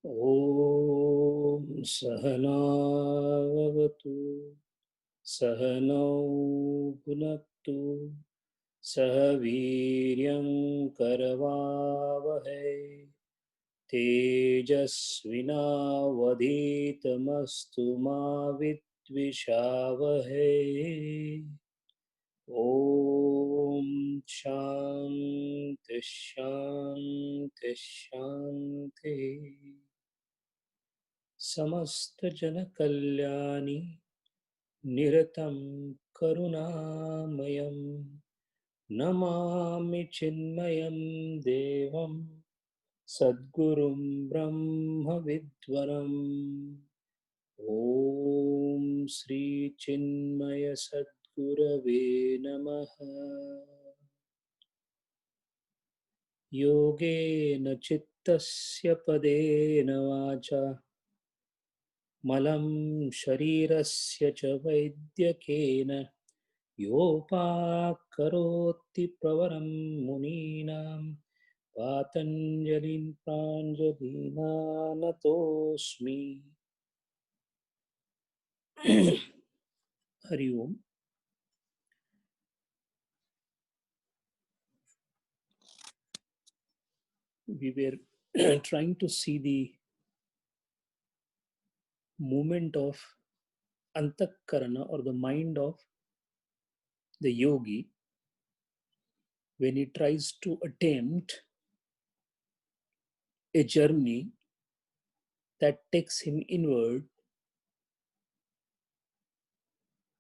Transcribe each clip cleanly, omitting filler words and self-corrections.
ॐ सहनावतु सहनौ भुनक्तु सह वीर्यं करवावहै तेजस्विनावधीतमस्तु मा विद्विषावहै। ॐ शान्ति शान्ति शान्तिः। समस्त जन कल्याणी निरतं करुणामयं नमामि चिन्मयं देवं सद्गुरुं ब्रह्म विद्वरम्। ॐ श्री चिन्मय सद्गुरवे नमः। योगेन चित्तस्य पदेन वाचा मलं शरीरस्य च वैद्यकेन योपाकरोति प्रवरं मुनीनां पातञ्जलिं प्राञ्जलिना नतोऽस्मि। हरि ओम। We were trying to see the movement of antakarana or the mind of the yogi when he tries to attempt a journey that takes him inward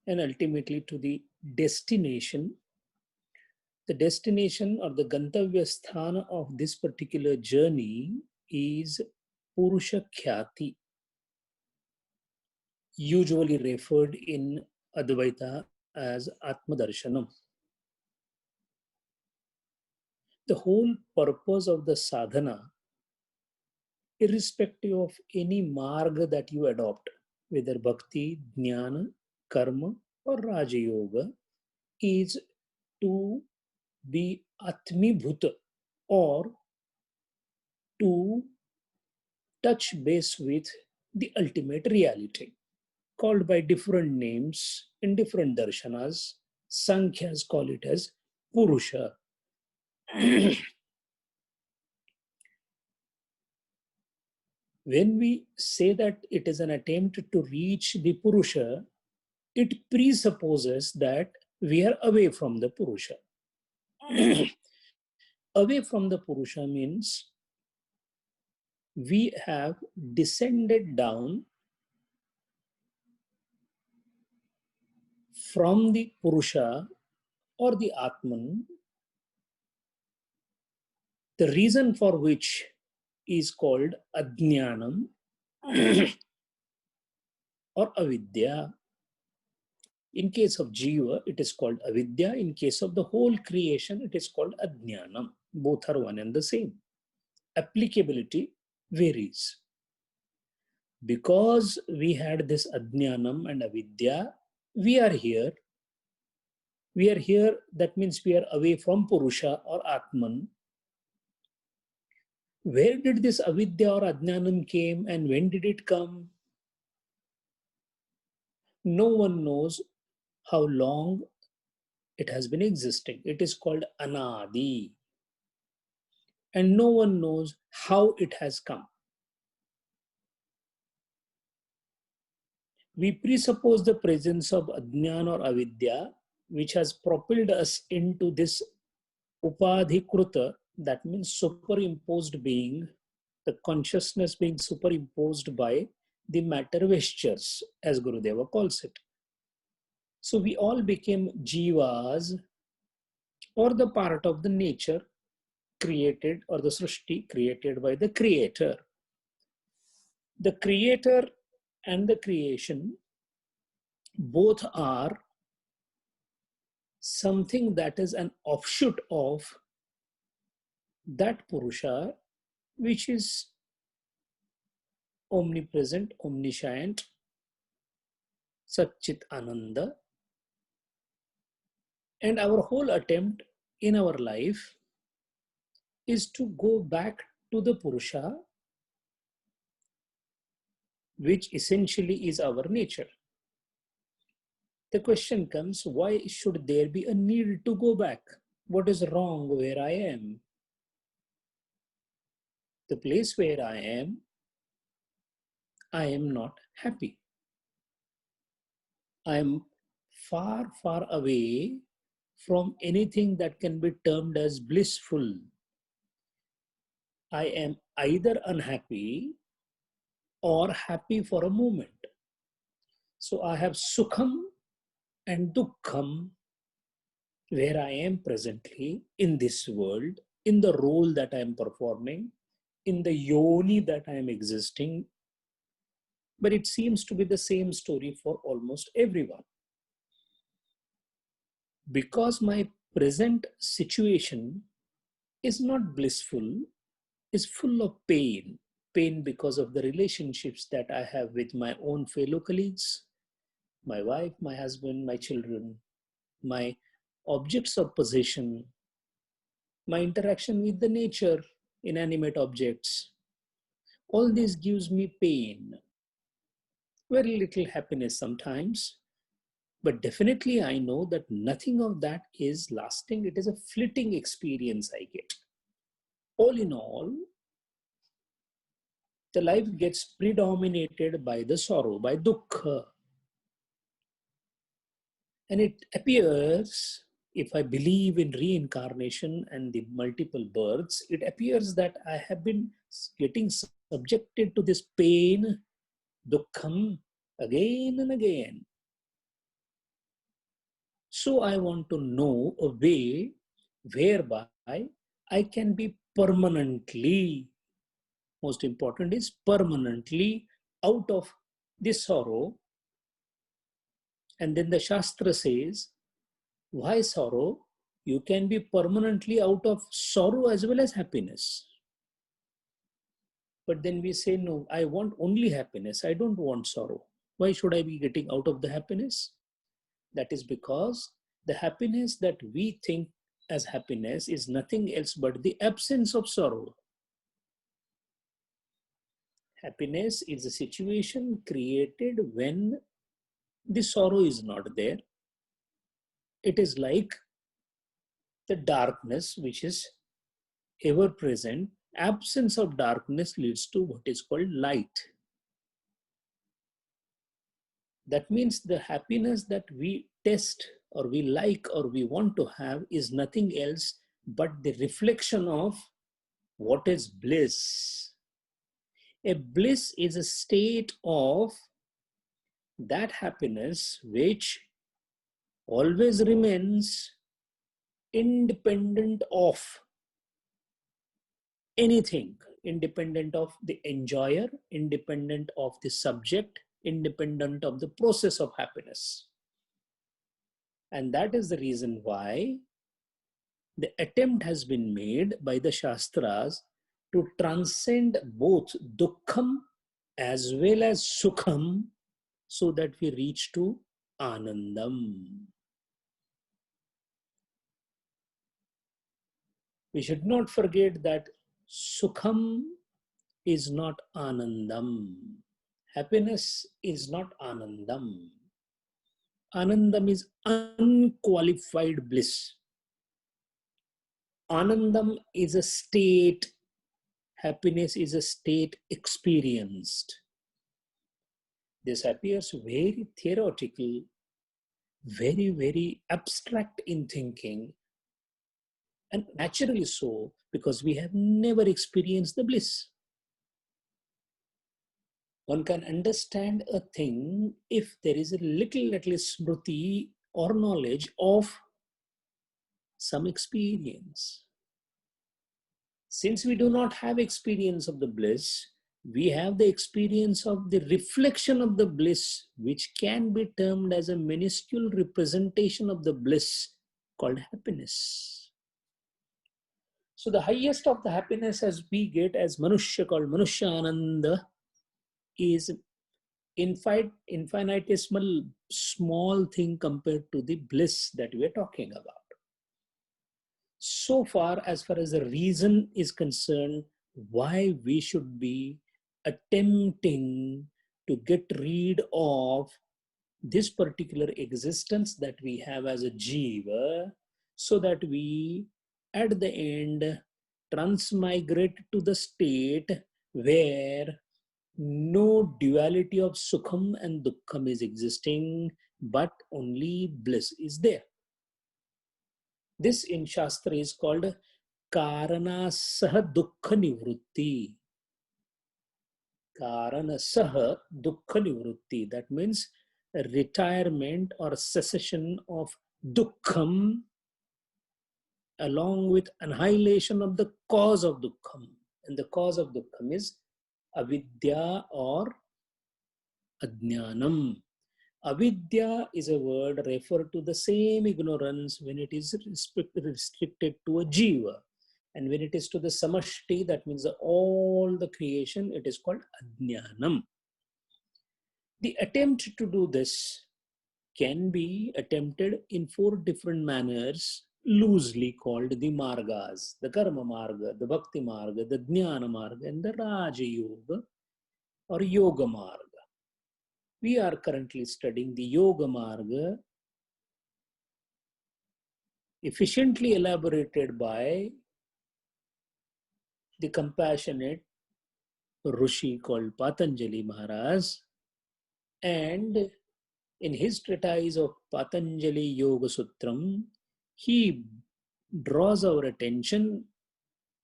and ultimately to the destination. The destination or the Gantavya Sthana of this particular journey is Purusha Khyati, usually referred in Advaita as Atmadarshanam. The whole purpose of the sadhana, irrespective of any marga that you adopt, whether bhakti, jnana, karma, or Raja Yoga, is to be Atmibhuta or to touch base with the ultimate reality, called by different names in different darshanas. Sankhyas call it as Purusha. When we say that it is an attempt to reach the Purusha, it presupposes that we are away from the Purusha. Away from the Purusha means we have descended down from the Purusha or the Atman, the reason for which is called Ajnanam or Avidya. In case of Jiva, it is called Avidya. In case of the whole creation, it is called Ajnanam. Both are one and the same. Applicability varies. Because we had this Ajnanam and Avidya, we are here. We are here, that means we are away from Purusha or Atman. Where did this Avidya or Ajnanam came and when did it come? No one knows how long it has been existing. It is called Anadi. And no one knows how it has come. We presuppose the presence of Ajnana or Avidya, which has propelled us into this Upadhikruta, that means superimposed being, the consciousness being superimposed by the matter vestures, as Gurudeva calls it. So we all became jivas, or the part of the nature created, or the srishti created by the creator. The creator and the creation both are something that is an offshoot of that Purusha, which is omnipresent, omniscient, Satchit Ananda. And our whole attempt in our life is to go back to the Purusha which essentially is our nature. The question comes, why should there be a need to go back? What is wrong where I am? The place where I am not happy. I am far, far away from anything that can be termed as blissful. I am either unhappy or happy for a moment. So I have sukham and dukkham where I am presently in this world, in the role that I am performing, in the yoni that I am existing. But it seems to be the same story for almost everyone. Because my present situation is not blissful, is full of pain. Pain because of the relationships that I have with my own fellow colleagues, my wife, my husband, my children, my objects of possession, my interaction with the nature, inanimate objects. All this gives me pain, very little happiness sometimes, but definitely I know that nothing of that is lasting. It is a fleeting experience I get. All in all, the life gets predominated by the sorrow, by dukkha. And it appears, if I believe in reincarnation and the multiple births, it appears that I have been getting subjected to this pain, dukkham, again and again. So I want to know a way whereby I can be permanently, most important is permanently out of this sorrow. And then the Shastra says, why sorrow? You can be permanently out of sorrow as well as happiness. But then we say, no, I want only happiness. I don't want sorrow. Why should I be getting out of the happiness? That is because the happiness that we think as happiness is nothing else but the absence of sorrow. Happiness is a situation created when the sorrow is not there. It is like the darkness which is ever present. Absence of darkness leads to what is called light. That means the happiness that we test or we like or we want to have is nothing else but the reflection of what is bliss. A bliss is a state of that happiness which always remains independent of anything, independent of the enjoyer, independent of the subject, independent of the process of happiness. And that is the reason why the attempt has been made by the Shastras to transcend both dukkham as well as sukham so that we reach to anandam. We should not forget that sukham is not anandam. Happiness is not anandam. Anandam is unqualified bliss. Anandam is a state. Happiness is a state experienced. This appears very theoretical, very, very abstract in thinking, and naturally so because we have never experienced the bliss. One can understand a thing if there is a little smriti or knowledge of some experience. Since we do not have experience of the bliss, we have the experience of the reflection of the bliss, which can be termed as a minuscule representation of the bliss called happiness. So the highest of the happiness as we get as Manushya, called Manushyananda, is infinitesimal small thing compared to the bliss that we are talking about. So far as the reason is concerned, why we should be attempting to get rid of this particular existence that we have as a jiva, so that we at the end transmigrate to the state where no duality of sukham and dukkham is existing, but only bliss is there. This in Shastra is called Karana Saha Dukkha Nivrutti. Karana Saha Dukkha Nivrutti. That means a retirement or cessation of dukkham along with annihilation of the cause of dukkham. And the cause of dukkham is avidya or ajnanam. Avidya is a word referred to the same ignorance when it is restricted to a jiva. And when it is to the samashti, that means all the creation, it is called ajnanam. The attempt to do this can be attempted in 4 different manners, loosely called the margas: the karma marga, the bhakti marga, the jnana marga, and the raja yoga or yoga marga. We are currently studying the yoga marga, efficiently elaborated by the compassionate Rishi called Patanjali Maharaj. And in his treatise of Patanjali Yoga Sutram, he draws our attention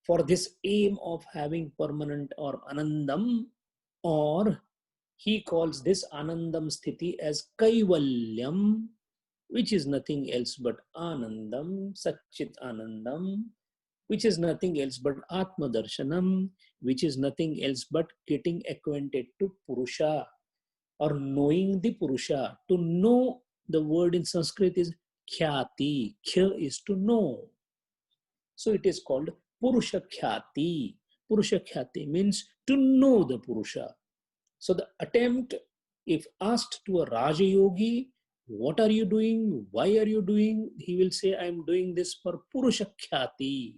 for this aim of having permanent or anandam, or he calls this anandam sthiti as kaivalyam, which is nothing else but anandam, satchit anandam, which is nothing else but atma darshanam, which is nothing else but getting acquainted to Purusha or knowing the Purusha. To know, the word in Sanskrit is khyati. Khya is to know. So it is called Purusha Khyati. Purusha Khyati means to know the Purusha. So the attempt, if asked to a Raja Yogi, what are you doing? Why are you doing? He will say, I am doing this for Purusha Khyati.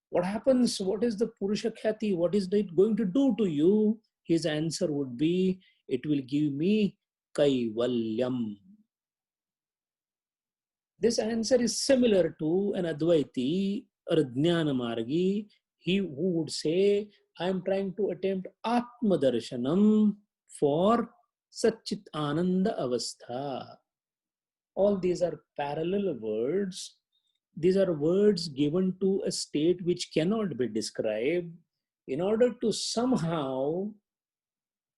What happens? What is the Purusha Khyati? What is it going to do to you? His answer would be, it will give me Kaivalyam. This answer is similar to an Advaiti or a Jnana Margi. He who would say, I am trying to attempt Atma Darshanam for Satchit Ananda Avastha. All these are parallel words. These are words given to a state which cannot be described. In order to somehow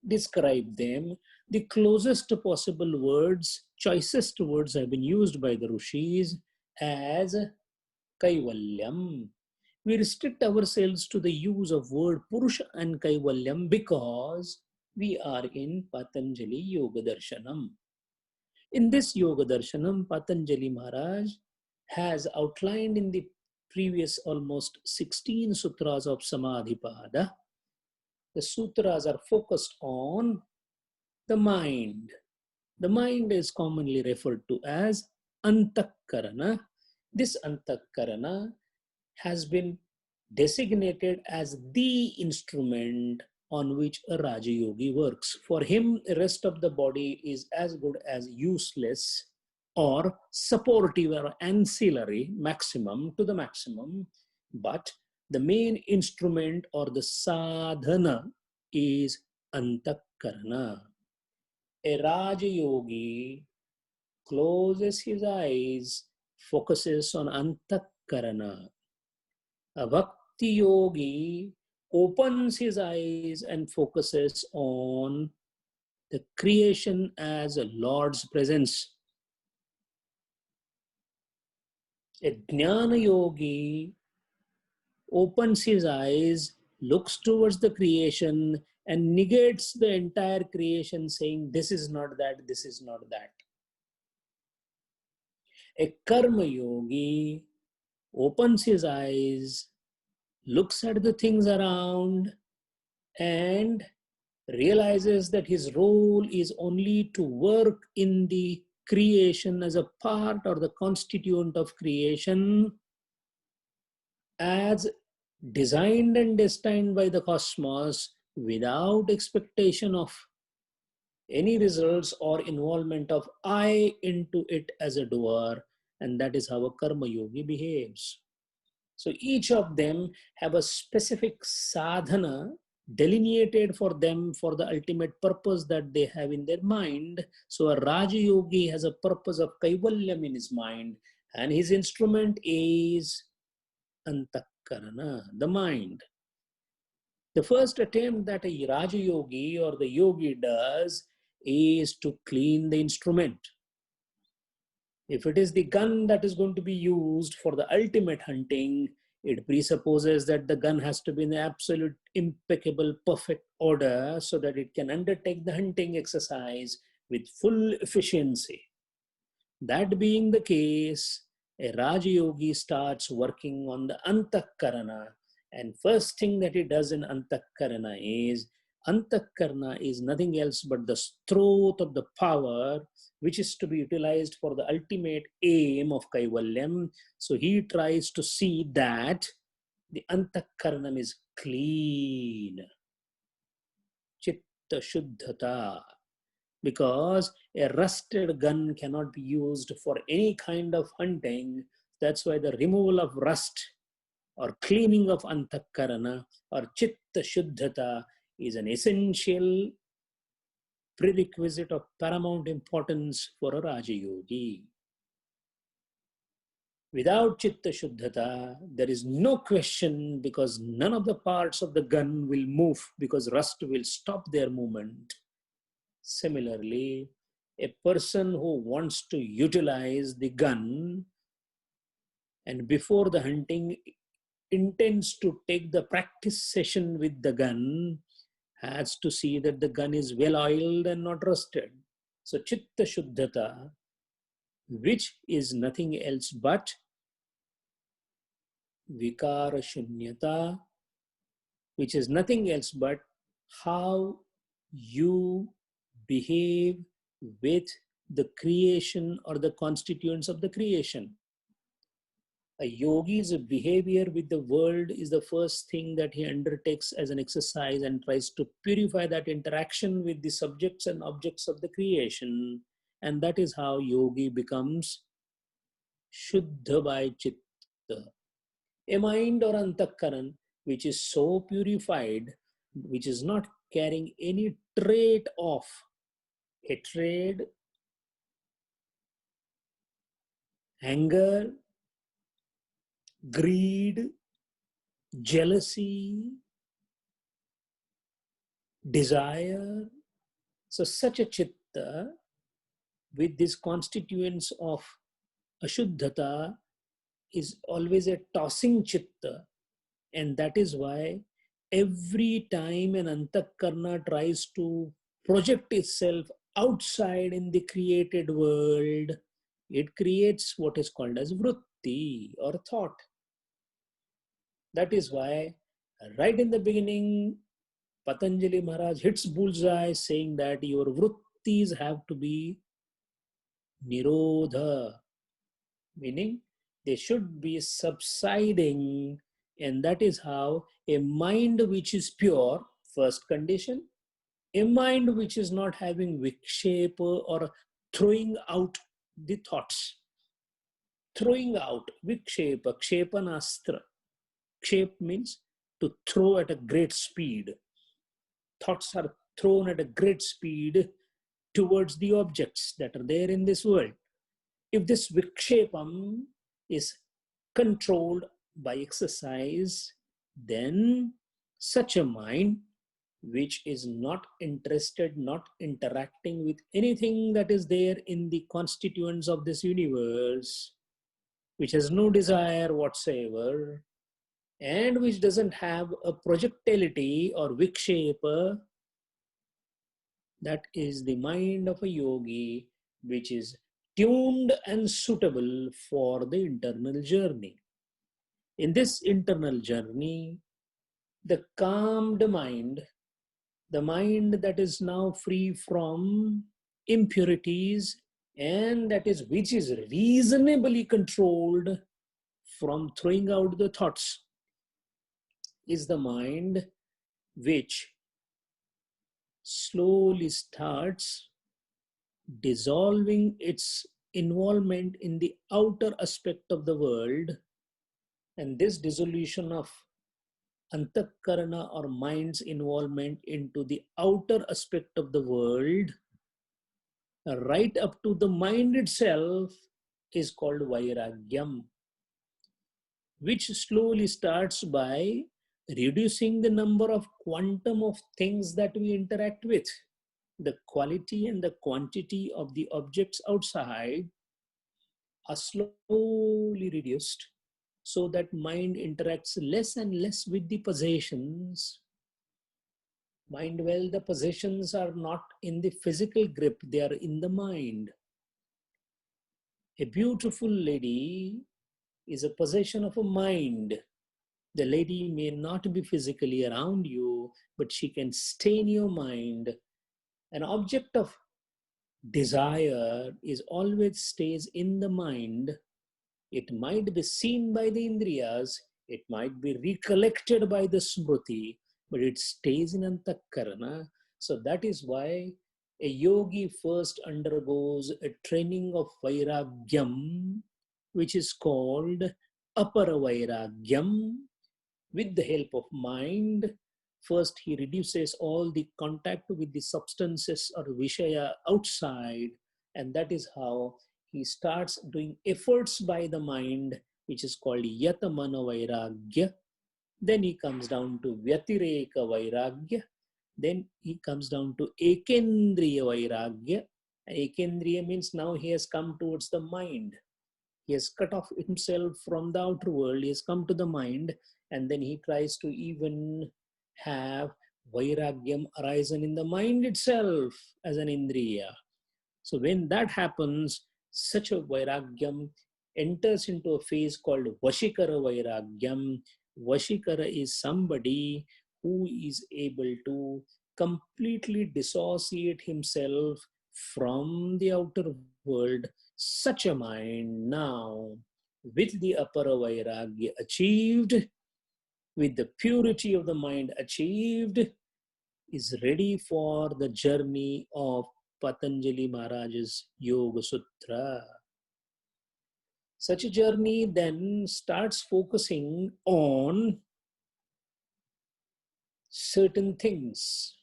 describe them, the closest possible words, choicest words have been used by the Rishis as Kaivalyam. We restrict ourselves to the use of word Purusha and Kaivalyam because we are in Patanjali Yoga Darshanam. In this Yoga Darshanam, Patanjali Maharaj has outlined in the previous almost 16 sutras of Samadhipada. The sutras are focused on the mind. The mind is commonly referred to as Antakarana. This Antakarana has been designated as the instrument on which a Raja Yogi works. For him, the rest of the body is as good as useless or supportive or ancillary maximum to the maximum, but the main instrument or the sadhana is Antakarana. A Raja Yogi closes his eyes, focuses on Antakarana. A Bhakti Yogi opens his eyes and focuses on the creation as a Lord's presence. A Jnana Yogi opens his eyes, looks towards the creation, and negates the entire creation, saying, this is not that, this is not that. A Karma Yogi opens his eyes, looks at the things around, and realizes that his role is only to work in the creation as a part or the constituent of creation as designed and destined by the cosmos, without expectation of any results or involvement of I into it as a doer. And that is how a karma yogi behaves. So each of them have a specific sadhana delineated for them for the ultimate purpose that they have in their mind. So a Raja Yogi has a purpose of Kaivalyam in his mind, and his instrument is Antakarana, the mind. The first attempt that a Raja Yogi or the yogi does is to clean the instrument. If it is the gun that is going to be used for the ultimate hunting, it presupposes that the gun has to be in absolute, impeccable, perfect order so that it can undertake the hunting exercise with full efficiency. That being the case, a Raja Yogi starts working on the Antakarana, and first thing that he does in Antakarana is nothing else but the throat of the power which is to be utilized for the ultimate aim of Kaivalyam. So he tries to see that the Antakaranam is clean. Chitta Shuddhata. Because a rusted gun cannot be used for any kind of hunting. That's why the removal of rust or cleaning of Antakarana or Chitta Shuddhata is an essential prerequisite of paramount importance for a Raja Yogi. Without Chitta Shuddhata, there is no question, because none of the parts of the gun will move, because rust will stop their movement. Similarly, a person who wants to utilize the gun and before the hunting intends to take the practice session with the gun has to see that the gun is well oiled and not rusted. So Chitta Shuddhata, which is nothing else but Vikara Shunyata, which is nothing else but how you behave with the creation or the constituents of the creation. A yogi's behavior with the world is the first thing that he undertakes as an exercise and tries to purify that interaction with the subjects and objects of the creation. And that is how yogi becomes Shuddha by Chitta. A mind or Antakaran which is so purified, which is not carrying any trait of hatred, anger, greed, jealousy, desire. So such a chitta with these constituents of ashuddhata is always a tossing chitta. And that is why every time an antakarna tries to project itself outside in the created world, it creates what is called as vritti or thought. That is why right in the beginning, Patanjali Maharaj hits bullseye saying that your vrittis have to be nirodha, meaning they should be subsiding. And that is how a mind which is pure, first condition, a mind which is not having vikshepa or throwing out the thoughts. Throwing out, vikshepa, kshepanastra. Kshep means to throw at a great speed. Thoughts are thrown at a great speed towards the objects that are there in this world. If this vikshepam is controlled by exercise, then such a mind which is not interested, not interacting with anything that is there in the constituents of this universe, which has no desire whatsoever, and which doesn't have a projectility or vikshepa, that is the mind of a yogi, which is tuned and suitable for the internal journey. In this internal journey, the calmed mind, the mind that is now free from impurities and that is which is reasonably controlled from throwing out the thoughts, is the mind which slowly starts dissolving its involvement in the outer aspect of the world, and this dissolution of antakarana or mind's involvement into the outer aspect of the world, right up to the mind itself, is called vairagyam, which slowly starts by reducing the number of quantum of things that we interact with. The quality and the quantity of the objects outside are slowly reduced so that mind interacts less and less with the possessions. Mind, well, the possessions are not in the physical grip, they are in the mind. A beautiful lady is a possession of a mind. The lady may not be physically around you, but she can stay in your mind. An object of desire is always stays in the mind. It might be seen by the indriyas, it might be recollected by the smriti, but it stays in antakarana. So that is why a yogi first undergoes a training of vairagyam, which is called apara vairagyam. With the help of mind, first he reduces all the contact with the substances or vishaya outside, and that is how he starts doing efforts by the mind, which is called yatamana vairagya. Then he comes down to vyatireka vairagya. Then he comes down to ekendriya vairagya. Ekendriya means now he has come towards the mind. He has cut off himself from the outer world. He has come to the mind, and then he tries to even have vairagyam arisen in the mind itself as an indriya. So when that happens, such a vairagyam enters into a phase called vashikara vairagyam. Vashikara is somebody who is able to completely dissociate himself from the outer world. Such a mind now, with the apara vairagya achieved, with the purity of the mind achieved, is ready for the journey of Patanjali Maharaj's Yoga Sutra. Such a journey then starts focusing on certain things.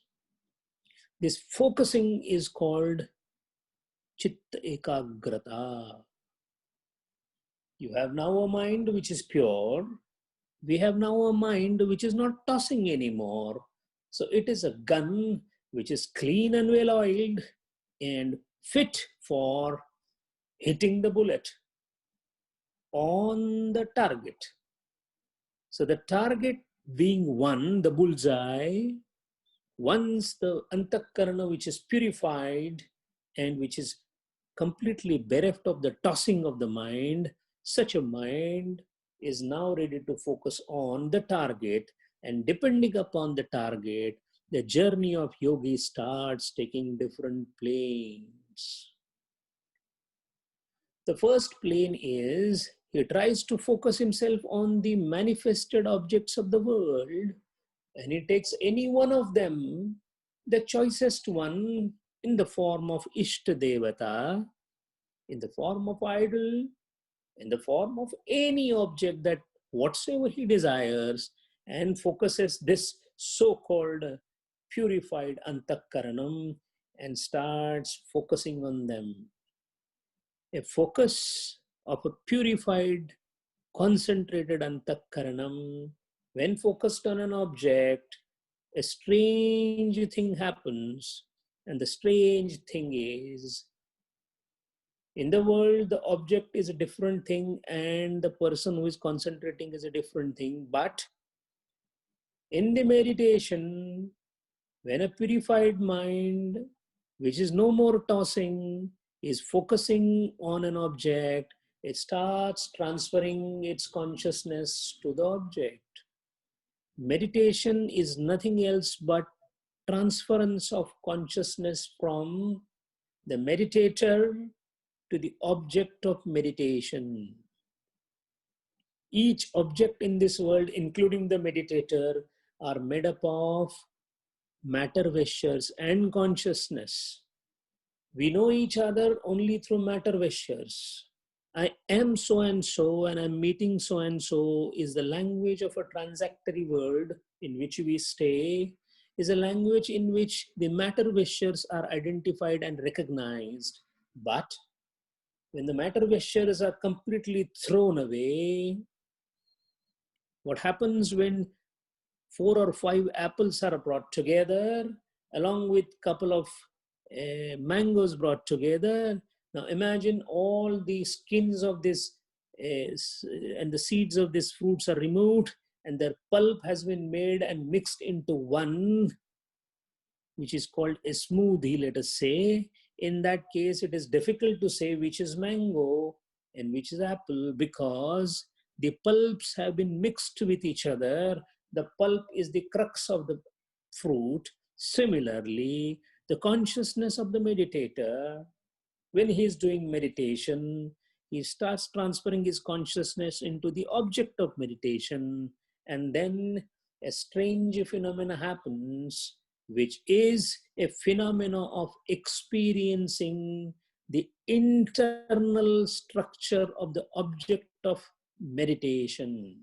This focusing is called Chitta Ekagrata. You have now a mind which is pure. We have now a mind which is not tossing anymore. So it is a gun which is clean and well oiled and fit for hitting the bullet on the target. So the target being one, the bullseye, once the antakarana which is purified and which is completely bereft of the tossing of the mind, such a mind is now ready to focus on the target, and depending upon the target, the journey of yogi starts taking different planes. The first plane is he tries to focus himself on the manifested objects of the world, and he takes any one of them, the choicest one, in the form of Ishta Devata, in the form of idol, in the form of any object that whatsoever he desires, and focuses this so-called purified antakaranam and starts focusing on them. A focus of a purified, concentrated antakaranam, when focused on an object, a strange thing happens. And the strange thing is, in the world, the object is a different thing and the person who is concentrating is a different thing. But in the meditation, when a purified mind, which is no more tossing, is focusing on an object, it starts transferring its consciousness to the object. Meditation is nothing else but transference of consciousness from the meditator to the object of meditation. Each object in this world, including the meditator, are made up of matter vestures and consciousness. We know each other only through matter vestures. I am so and I'm meeting so and so is the language of a transactory world in which we stay, is a language in which the matter vestures are identified and recognized. But when the matter vestures are completely thrown away, what happens when 4 or 5 apples are brought together along with couple of mangoes brought together? Now imagine all the skins of this and the seeds of these fruits are removed and their pulp has been made and mixed into one, which is called a smoothie, let us say. In that case, it is difficult to say which is mango and which is apple because the pulps have been mixed with each other. The pulp is the crux of the fruit. Similarly, the consciousness of the meditator, when he is doing meditation, he starts transferring his consciousness into the object of meditation, and then a strange phenomena happens, which is a phenomena of experiencing the internal structure of the object of meditation.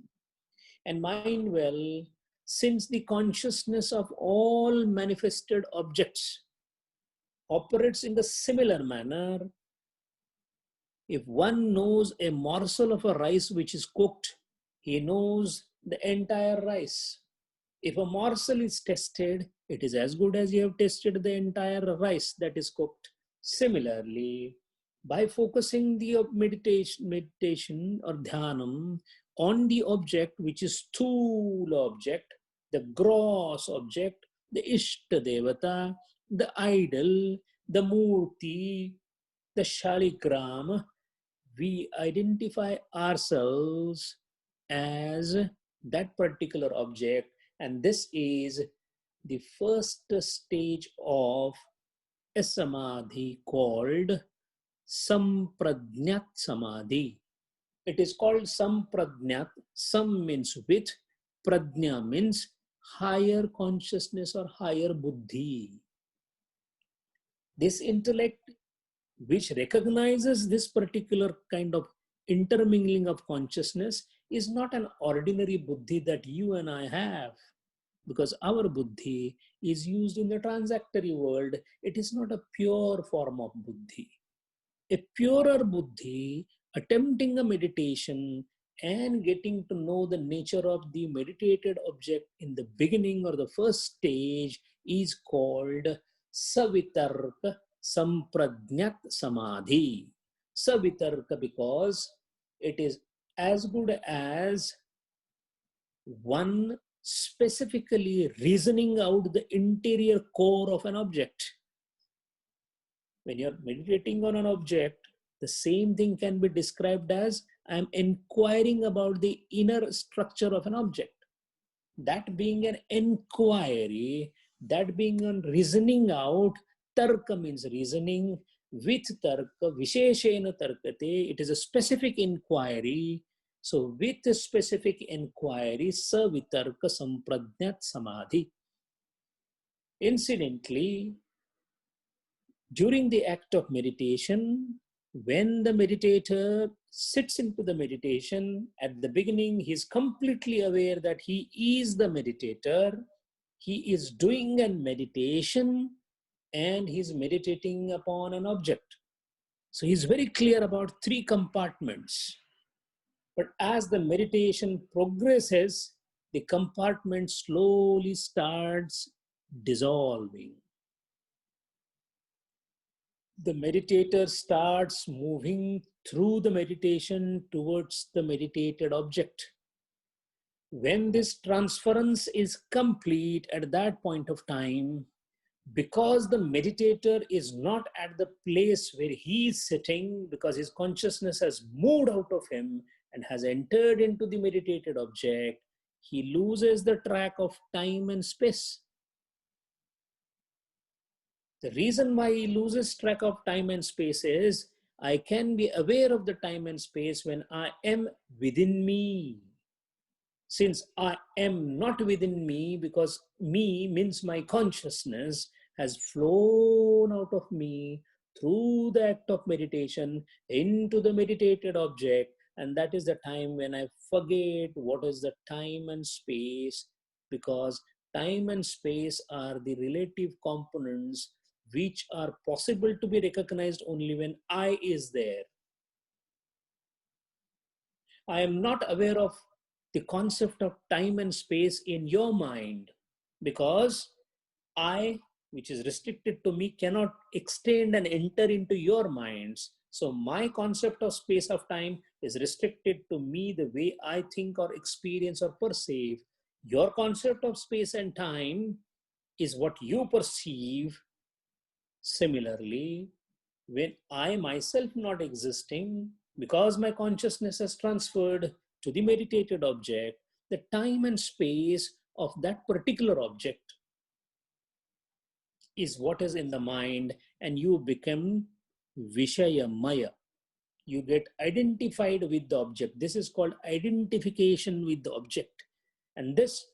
And mind well, since the consciousness of all manifested objects operates in the similar manner, if one knows a morsel of a rice which is cooked, he knows the entire rice. If a morsel is tested, it is as good as you have tested the entire rice that is cooked. Similarly, by focusing the meditation or dhyanam on the object, which is stool object, the gross object, the Ishta Devata, the idol, the Murti, the Shaligram, we identify ourselves as that particular object, and this is the first stage of a samadhi called Samprajnat Samadhi. It is called Samprajnat. Sam means with, Prajna means higher consciousness or higher buddhi. This intellect which recognizes this particular kind of intermingling of consciousness is not an ordinary buddhi that you and I have, because our buddhi is used in the transactory world. It is not a pure form of buddhi. A purer buddhi attempting a meditation and getting to know the nature of the meditated object in the beginning or the first stage is called Savitarka Samprajnat Samadhi. Savitarka because it is as good as one specifically reasoning out the interior core of an object. When you're meditating on an object, the same thing can be described as I'm inquiring about the inner structure of an object. That being an inquiry, that being a reasoning out, tarka means reasoning, with tarka, visheshena tarkate, it is a specific inquiry. So with a specific inquiry, savitarka samprajnat samadhi. Incidentally, during the act of meditation, when the meditator sits into the meditation, at the beginning, he is completely aware that he is the meditator. He is doing a meditation and he is meditating upon an object. So he is very clear about 3 compartments. But as the meditation progresses, the compartment slowly starts dissolving. The meditator starts moving through the meditation towards the meditated object. When this transference is complete at that point of time, because the meditator is not at the place where he is sitting, because his consciousness has moved out of him and has entered into the meditated object, he loses the track of time and space. The reason why he loses track of time and space is I can be aware of the time and space when I am within me. Since I am not within me, because me means my consciousness has flown out of me through the act of meditation into the meditated object, and that is the time when I forget what is the time and space, because time and space are the relative components which are possible to be recognized only when I is there. I am not aware of the concept of time and space in your mind, because I, which is restricted to me, cannot extend and enter into your minds. So my concept of space of time is restricted to me, the way I think or experience or perceive. Your concept of space and time is what you perceive. Similarly, when I myself not existing, because my consciousness has transferred to the meditated object, the time and space of that particular object is what is in the mind, and you become Vishaya Maya. You get identified with the object. This is called identification with the object. And this,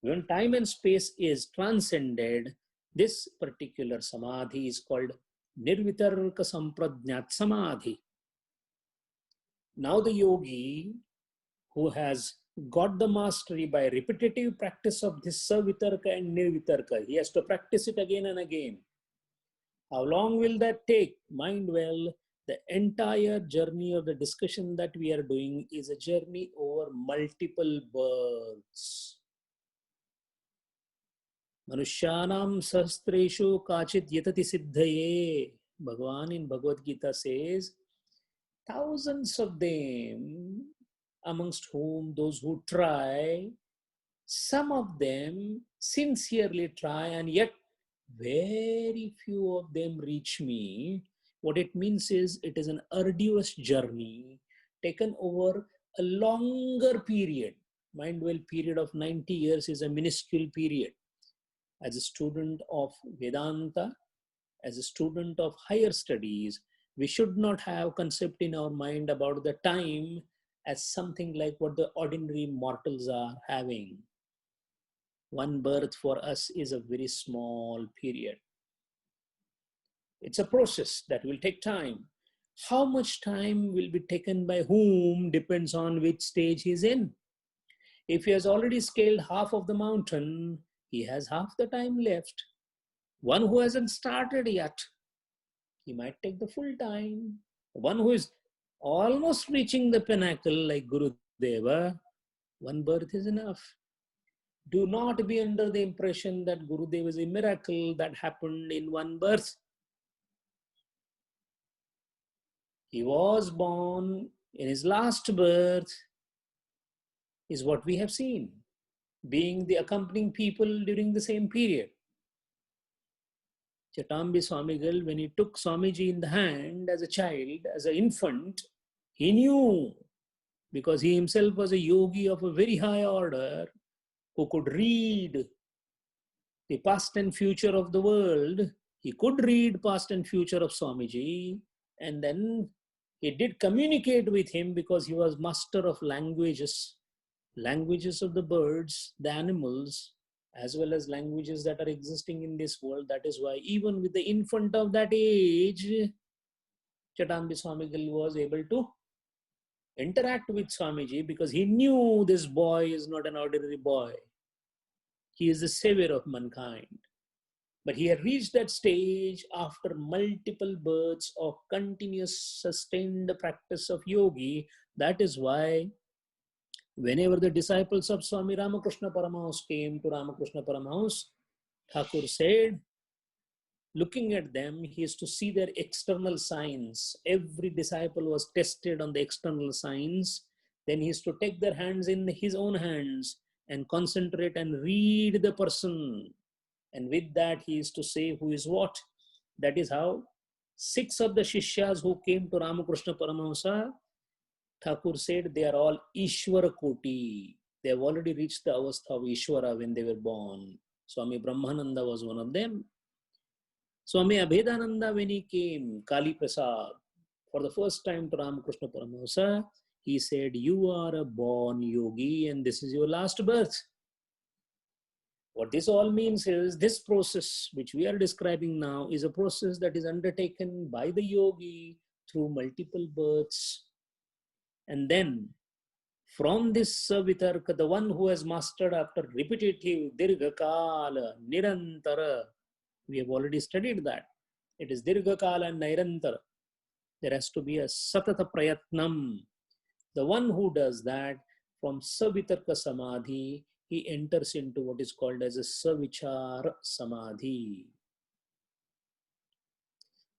when time and space is transcended, this particular samadhi is called Nirvitarka Sampradnyat Samadhi. Now the yogi who has got the mastery by repetitive practice of this Savitarka and Nirvitarka, he has to practice it again and again. How long will that take? Mind well, the entire journey of the discussion that we are doing is a journey over multiple births. Manushyanam sahastreshu kachit yatati siddhaye. Bhagavan in Bhagavad Gita says, thousands of them, amongst whom those who try, some of them sincerely try, and yet very few of them reach me. What it means is it is an arduous journey taken over a longer period. Mind well, period of 90 years is a minuscule period. As a student of Vedanta, as a student of higher studies, we should not have concept in our mind about the time as something like what the ordinary mortals are having. One birth for us is a very small period. It's a process that will take time. How much time will be taken by whom depends on which stage he's in. If he has already scaled half of the mountain, he has half the time left. One who hasn't started yet, he might take the full time. One who is almost reaching the pinnacle like Guru Deva, one birth is enough. Do not be under the impression that Guru Deva is a miracle that happened in one birth. He was born in his last birth, is what we have seen, being the accompanying people during the same period. Chatambi Swamigal, when he took Swamiji in the hand as a child, as an infant, he knew, because he himself was a yogi of a very high order, who could read the past and future of the world. He could read past and future of Swamiji, and then he did communicate with him because he was master of languages of the birds, the animals, as well as languages that are existing in this world. That is why even with the infant of that age, Chatambi Swamigal was able to interact with Swamiji, because he knew this boy is not an ordinary boy. He is the savior of mankind. But he had reached that stage after multiple births of continuous sustained practice of yogi. That is why whenever the disciples of Swami Ramakrishna Paramahansa came to Ramakrishna Paramahansa, Thakur said, looking at them, he is to see their external signs. Every disciple was tested on the external signs. Then he is to take their hands in his own hands and concentrate and read the person. And with that, he is to say who is what. That is how 6 of the Shishyas who came to Ramakrishna Paramahansa, Thakur said they are all Ishwara Koti. They have already reached the avastha of Ishwara when they were born. Swami Brahmananda was one of them. Swami Abhedananda, when he came, Kali Prasad, for the first time to Ramakrishna Paramahansa, He said, you are a born yogi and this is your last birth. What this all means is this process which we are describing now is a process that is undertaken by the yogi through multiple births. And then from this Vitarka, the one who has mastered after repetitive Dirghakala, Nirantara, we have already studied that. It is Dirghakala and Nirantara. There has to be a Satata Prayatnam. The one who does that, from Savitarka Samadhi, he enters into what is called as a Savichara Samadhi.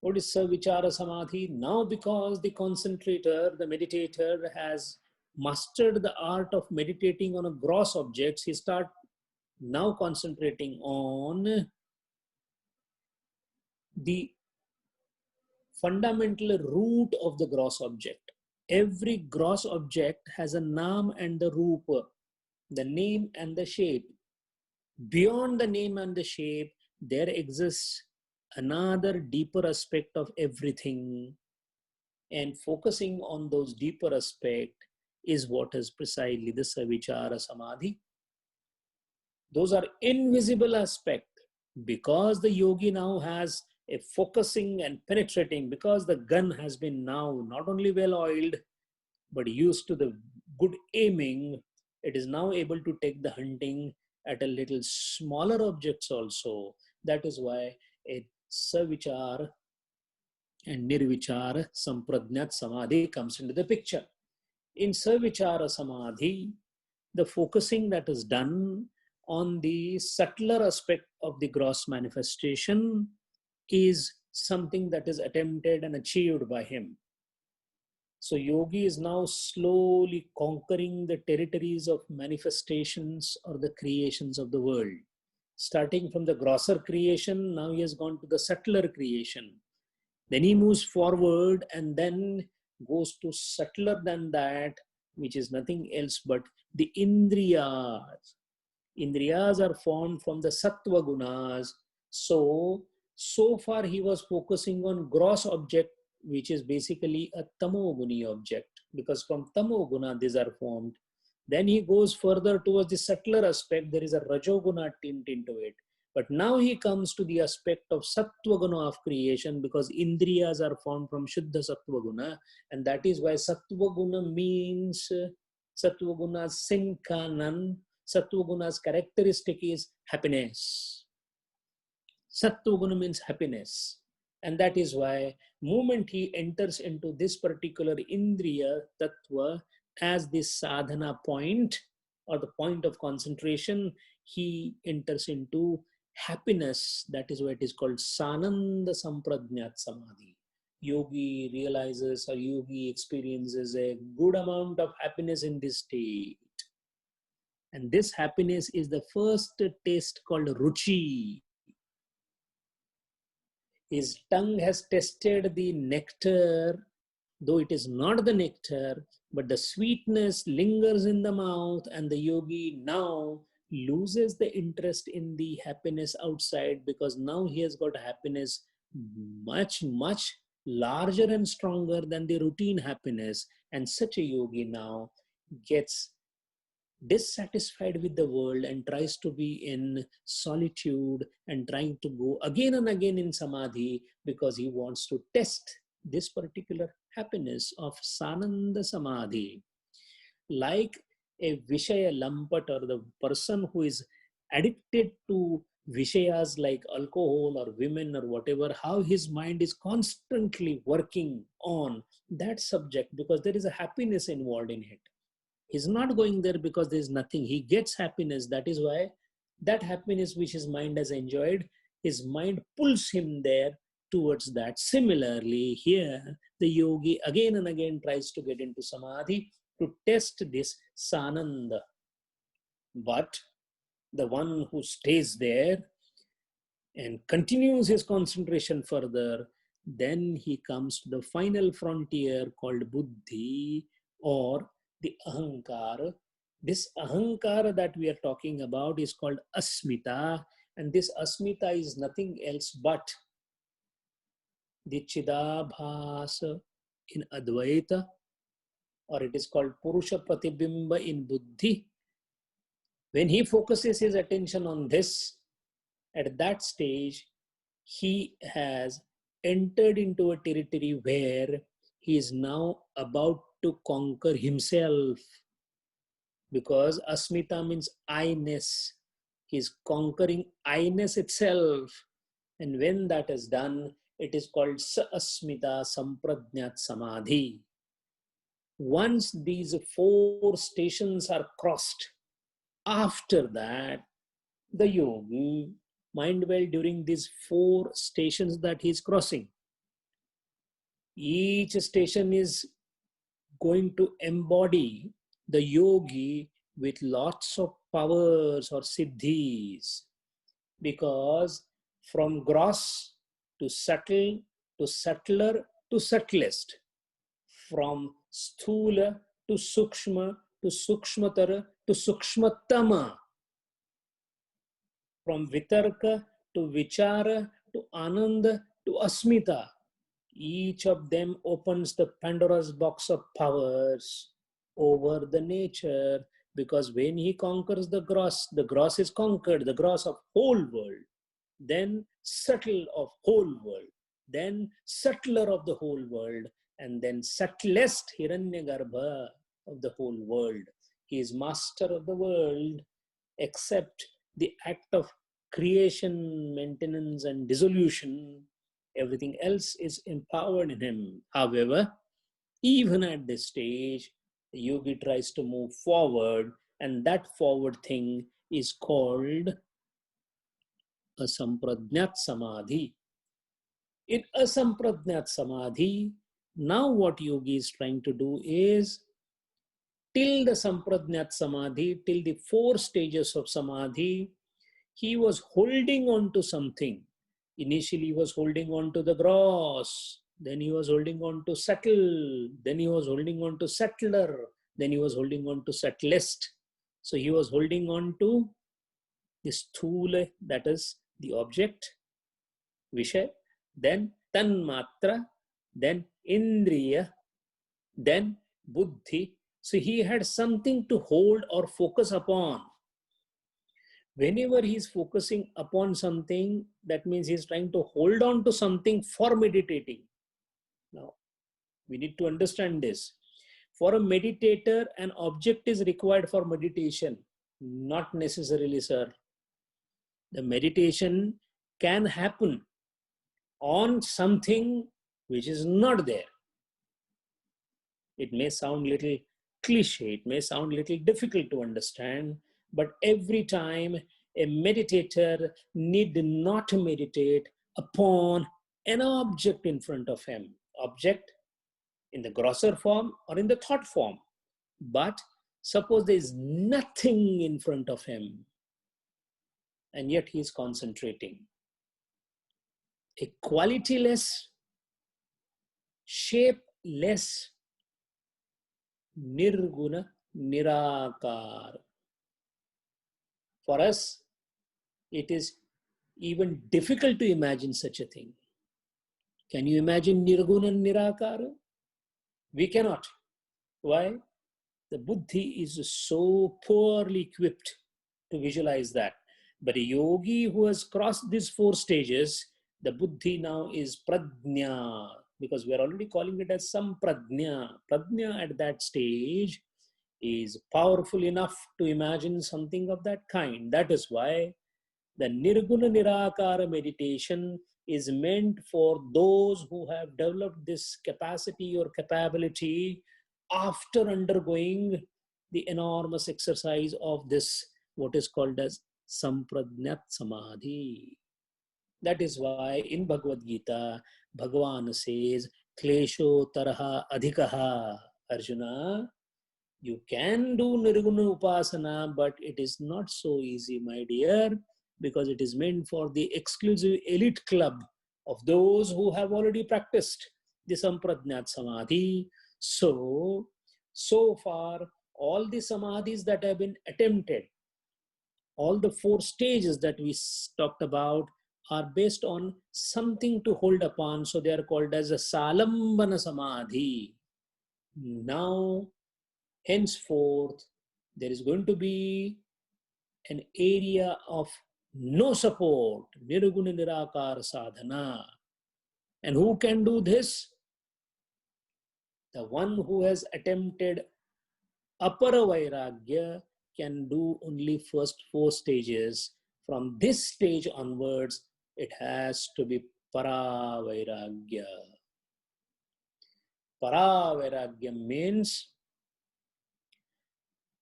What is Savichara Samadhi? Now, because the concentrator, the meditator, has mastered the art of meditating on a gross objects, he starts now concentrating on the fundamental root of the gross object. Every gross object has a naam and the rupa, the name and the shape. Beyond the name and the shape, there exists another deeper aspect of everything. And focusing on those deeper aspects is what is precisely the Savichara Samadhi. Those are invisible aspects. Because the yogi now has a focusing and penetrating, because the gun has been now not only well oiled, but used to the good aiming, it is now able to take the hunting at a little smaller objects also. That is why a Savichar and Nirvichar Sampradnyat Samadhi comes into the picture. In Savichara Samadhi, the focusing that is done on the subtler aspect of the gross manifestation is something that is attempted and achieved by him. So yogi is now slowly conquering the territories of manifestations or the creations of the world. Starting from the grosser creation, now he has gone to the subtler creation. Then he moves forward and then goes to subtler than that, which is nothing else but the Indriyas. Indriyas are formed from the Sattva Gunas. So far he was focusing on gross object, which is basically a Tamoguni object, because from Tamoguna these are formed. Then he goes further towards the subtler aspect, there is a Rajoguna tint into it. But now he comes to the aspect of Sattva Guna of creation, because Indriyas are formed from Shuddha Sattva Guna, and that is why Sattva Guna means, Sattva Guna's Sinkanan, Sattva Guna's characteristic is happiness. Sattva Guna means happiness. And that is why moment he enters into this particular Indriya Tattva as the sadhana point or the point of concentration, he enters into happiness. That is why it is called Sananda Sampradnyat Samadhi. Yogi realizes or yogi experiences a good amount of happiness in this state. And this happiness is the first taste called Ruchi. His tongue has tasted the nectar, though it is not the nectar, but the sweetness lingers in the mouth, and the yogi now loses the interest in the happiness outside, because now he has got happiness much, much larger and stronger than the routine happiness. And such a yogi now gets dissatisfied with the world and tries to be in solitude and trying to go again and again in samadhi, because he wants to test this particular happiness of Sananda Samadhi. Like a Vishaya Lampat, or the person who is addicted to Vishayas like alcohol or women or whatever, how his mind is constantly working on that subject because there is a happiness involved in it. He's not going there because there's nothing. He gets happiness. That is why that happiness which his mind has enjoyed, his mind pulls him there towards that. Similarly, here, the yogi again and again tries to get into samadhi to test this sananda. But the one who stays there and continues his concentration further, then he comes to the final frontier called buddhi, or the ahankara. This ahankara that we are talking about is called asmita, and this asmita is nothing else but the chidabhasa in Advaita, or it is called Purusha Pratibimba in Buddhi. When he focuses his attention on this, at that stage, he has entered into a territory where he is now about to conquer himself, because asmita means I-ness. He is conquering I-ness itself. And when that is done, it is called sa-asmita sampradnyat samadhi. Once these 4 stations are crossed, after that, the yogi mind well during these 4 stations that he is crossing. Each station is going to embody the yogi with lots of powers or siddhis, because from gross to subtle to subtler to subtlest, from sthula to sukshma to sukshmatara to sukshmatama, from vitarka to vichara to ananda to asmita. Each of them opens the Pandora's box of powers over the nature, because when he conquers the gross is conquered, the gross of whole world, then subtle of whole world, then subtler of the whole world, and then subtlest Hiranyagarbha of the whole world. He is master of the world, except the act of creation, maintenance, and dissolution. Everything else is empowered in him. However, even at this stage, the yogi tries to move forward, and that forward thing is called asampradnyat samadhi. In asampradnyat samadhi, now what yogi is trying to do is, till the sampradnyat samadhi, till the 4 stages of samadhi, he was holding on to something. Initially, he was holding on to the gross, then he was holding on to subtle, then he was holding on to subtler, then he was holding on to subtlest. So he was holding on to this sthula, that is the object, Vishay, then tanmatra, then indriya, then buddhi. So he had something to hold or focus upon. Whenever he is focusing upon something, that means he is trying to hold on to something for meditating. Now, we need to understand this. For a meditator, an object is required for meditation. Not necessarily, sir. The meditation can happen on something which is not there. It may sound little cliche, it may sound little difficult to understand, but every time a meditator need not meditate upon an object in front of him, object in the grosser form or in the thought form. But suppose there is nothing in front of him, and yet he is concentrating. A qualityless, shapeless, nirguna, nirakar. For us, it is even difficult to imagine such a thing. Can you imagine nirguna and nirakara? We cannot. Why? The buddhi is so poorly equipped to visualize that. But a yogi who has crossed these 4 stages, the buddhi now is pradnya, because we are already calling it as sampradnya. Pradnya at that stage is powerful enough to imagine something of that kind. That is why the nirguna nirakara meditation is meant for those who have developed this capacity or capability after undergoing the enormous exercise of this, what is called as sampradnyat samadhi. That is why in Bhagavad Gita, Bhagavan says, klesho taraha adhikaha. Arjuna, you can do nirguna upasana, but it is not so easy, my dear, because it is meant for the exclusive elite club of those who have already practiced the sampradnyat samadhi. So far, all the samadhis that have been attempted, all the 4 stages that we talked about, are based on something to hold upon. So they are called as a salambana samadhi. Now Henceforth, there is going to be an area of no support, nirguna nirakar sadhana. And who can do this? The one who has attempted apara vairagya can do only first 4 stages. From this stage onwards, it has to be para vairagya. Para vairagya means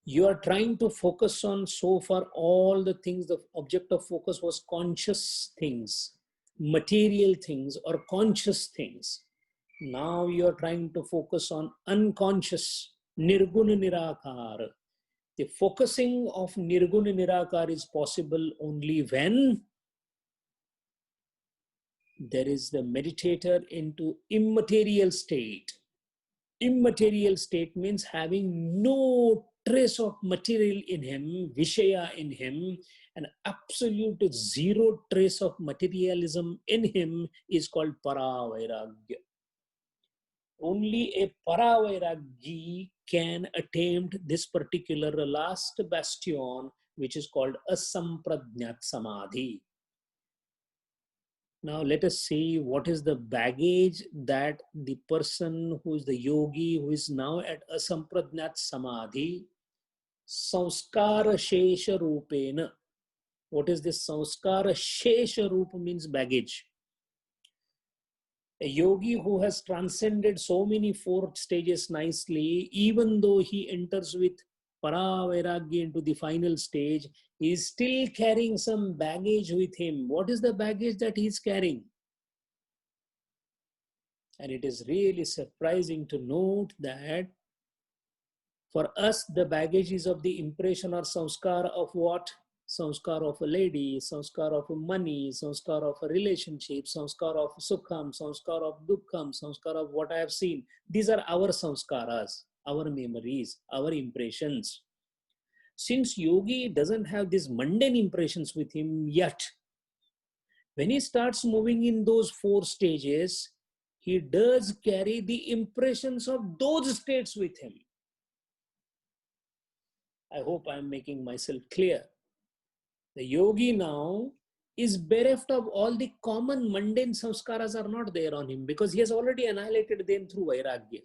you are trying to focus on, so far all the things, the object of focus was conscious things, material things or conscious things. Now you are trying to focus on unconscious, nirguna nirakar. The focusing of nirguna nirakar is possible only when there is the meditator into immaterial state. Immaterial state means having no trace of material in him, vishaya in him, and absolute zero trace of materialism in him is called para vairagya. Only a para vairagyi can attempt this particular last bastion, which is called asampradnyat samadhi. Now let us see what is the baggage that the person who is the yogi, who is now at asampradnyat samadhi, sanskara shesha rupena. What is this sanskara shesha rupa means baggage. A yogi who has transcended so many 4 stages nicely, even though he enters with para vairagya into the final stage, he is still carrying some baggage with him. What is the baggage that he is carrying? And it is really surprising to note that for us, the baggage is of the impression or sanskar of what? Sanskar of a lady, sanskar of money, sanskar of a relationship, sanskar of sukham, sanskar of dukkham, sanskar of what I have seen. These are our sanskaras, our memories, our impressions. Since yogi doesn't have these mundane impressions with him yet, when he starts moving in those 4 stages, he does carry the impressions of those states with him. I hope I am making myself clear. The yogi now is bereft of all the common mundane samskaras are not there on him because he has already annihilated them through vairagya.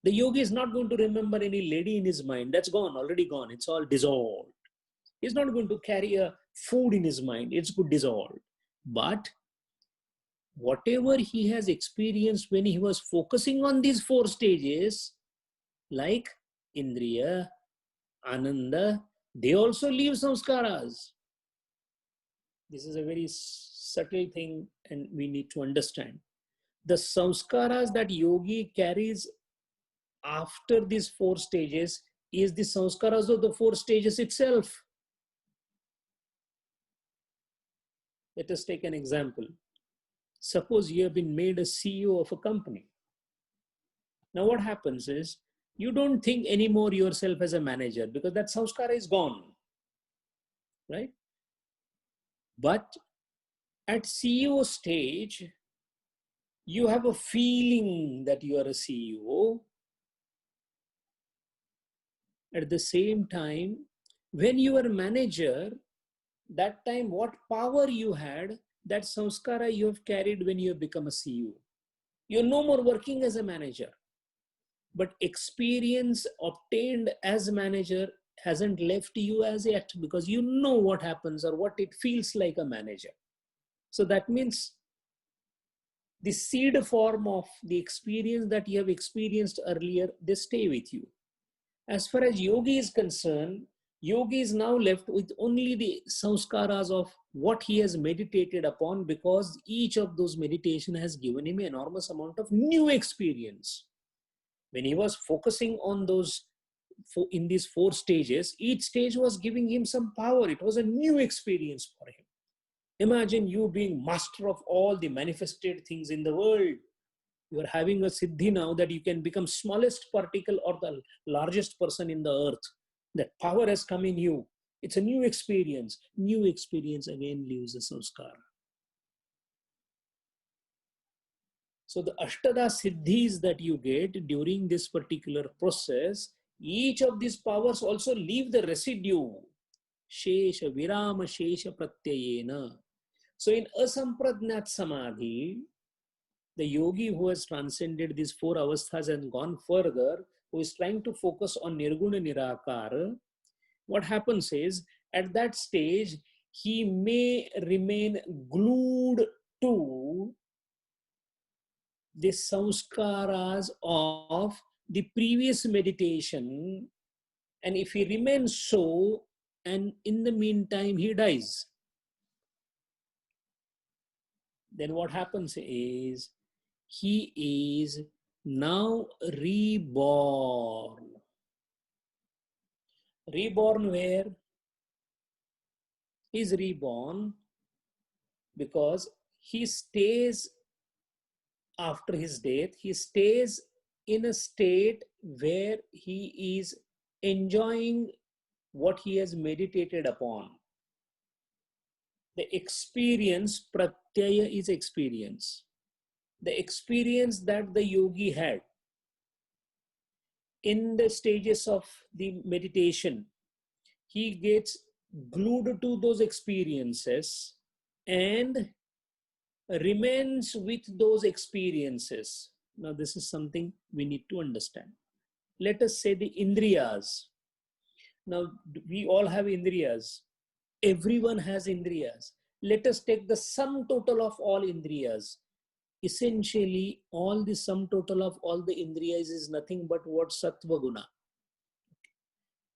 The yogi is not going to remember any lady in his mind. That's gone, already gone. It's all dissolved. He's not going to carry a food in his mind. It's good dissolved. But whatever he has experienced when he was focusing on these 4 stages, like Indriya, Ananda, they also leave samskaras. This is a very subtle thing and we need to understand. The samskaras that yogi carries after these 4 stages is the samskaras of the 4 stages itself. Let us take an example. Suppose you have been made a CEO of a company. Now what happens is, you don't think anymore yourself as a manager because that samskara is gone, right? But at CEO stage, you have a feeling that you are a CEO. At the same time, when you are a manager, that time what power you had, that samskara you have carried when you have become a CEO. You're no more working as a manager, but experience obtained as a manager hasn't left you as yet because you know what happens or what it feels like a manager. So that means the seed form of the experience that you have experienced earlier, they stay with you. As far as yogi is concerned, yogi is now left with only the samskaras of what he has meditated upon because each of those meditation has given him an enormous amount of new experience. When he was focusing on those, in these 4 stages, each stage was giving him some power. It was a new experience for him. Imagine you being master of all the manifested things in the world. You are having a siddhi now that you can become smallest particle or the largest person in the earth. That power has come in you. It's a new experience. New experience again leaves a samskara. So the Ashtada Siddhis that you get during this particular process Each of these powers also leave the residue. Shesha, virama, shesha, pratyayena. So in asampradnat samadhi, the yogi who has transcended these four avasthas and gone further, who is trying to focus on nirguna nirakara, what happens is, at that stage, he may remain glued to the samskaras of the previous meditation, and if he remains so, and in the meantime he dies, then what happens is he is now reborn. Reborn where? He is reborn because he stays, after his death, he stays in a state where he is enjoying what he has meditated upon. The experience, pratyaya is experience. The experience that the yogi had in the stages of the meditation, he gets glued to those experiences and remains with those experiences. Now, this is something we need to understand. Let us say the indriyas. Now, we all have indriyas. Everyone has indriyas. Let us take the sum total of all indriyas. Essentially, all the sum total of all the indriyas is nothing but what? Sattva guna.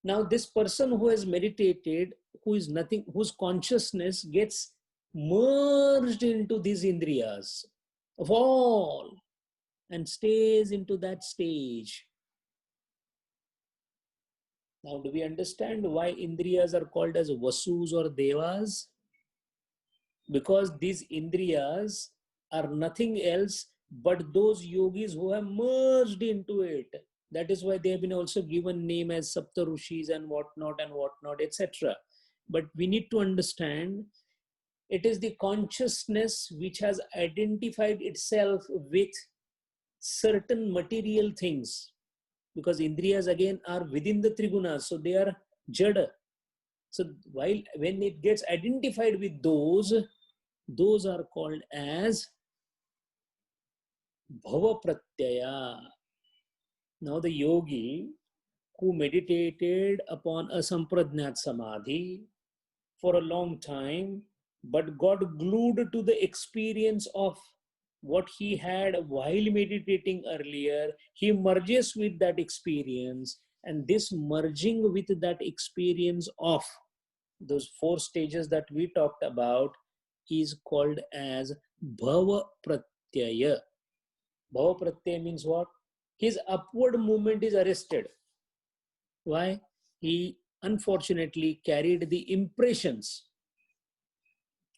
Now, this person who has meditated, who is nothing, whose consciousness gets merged into these indriyas of all and stays into that stage. Now, do we understand why indriyas are called as vasus or devas? Because these indriyas are nothing else but those yogis who have merged into it. That is why they have been also given name as Saptarushis and whatnot, etc. But we need to understand, it is the consciousness which has identified itself with certain material things, because indriyas again are within the trigunas, so they are jada. So when it gets identified with those are called as bhava pratyaya. Now the yogi who meditated upon asampradnat samadhi for a long time, but got glued to the experience of what he had while meditating earlier, he merges with that experience, and this merging with that experience of those four stages that we talked about is called as bhava pratyaya. Bhava pratyaya means what? His upward movement is arrested. Why? He unfortunately carried the impressions.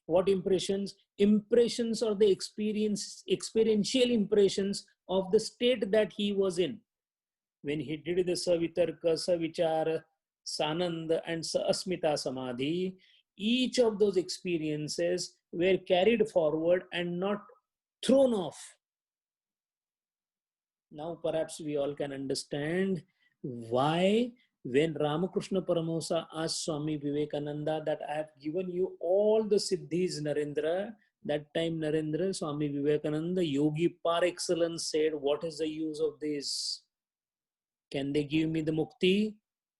What impressions? Impressions are the experiential impressions of the state that he was in. When he did the Savitarka, Savichara, Sananda and Asmita Samadhi, each of those experiences were carried forward and not thrown off. Now perhaps we all can understand why when Ramakrishna Paramahamsa asked Swami Vivekananda that I have given you all the siddhis, Narendra, that time Narendra, Swami Vivekananda, yogi par excellence, said, what is the use of this? Can they give me the mukti?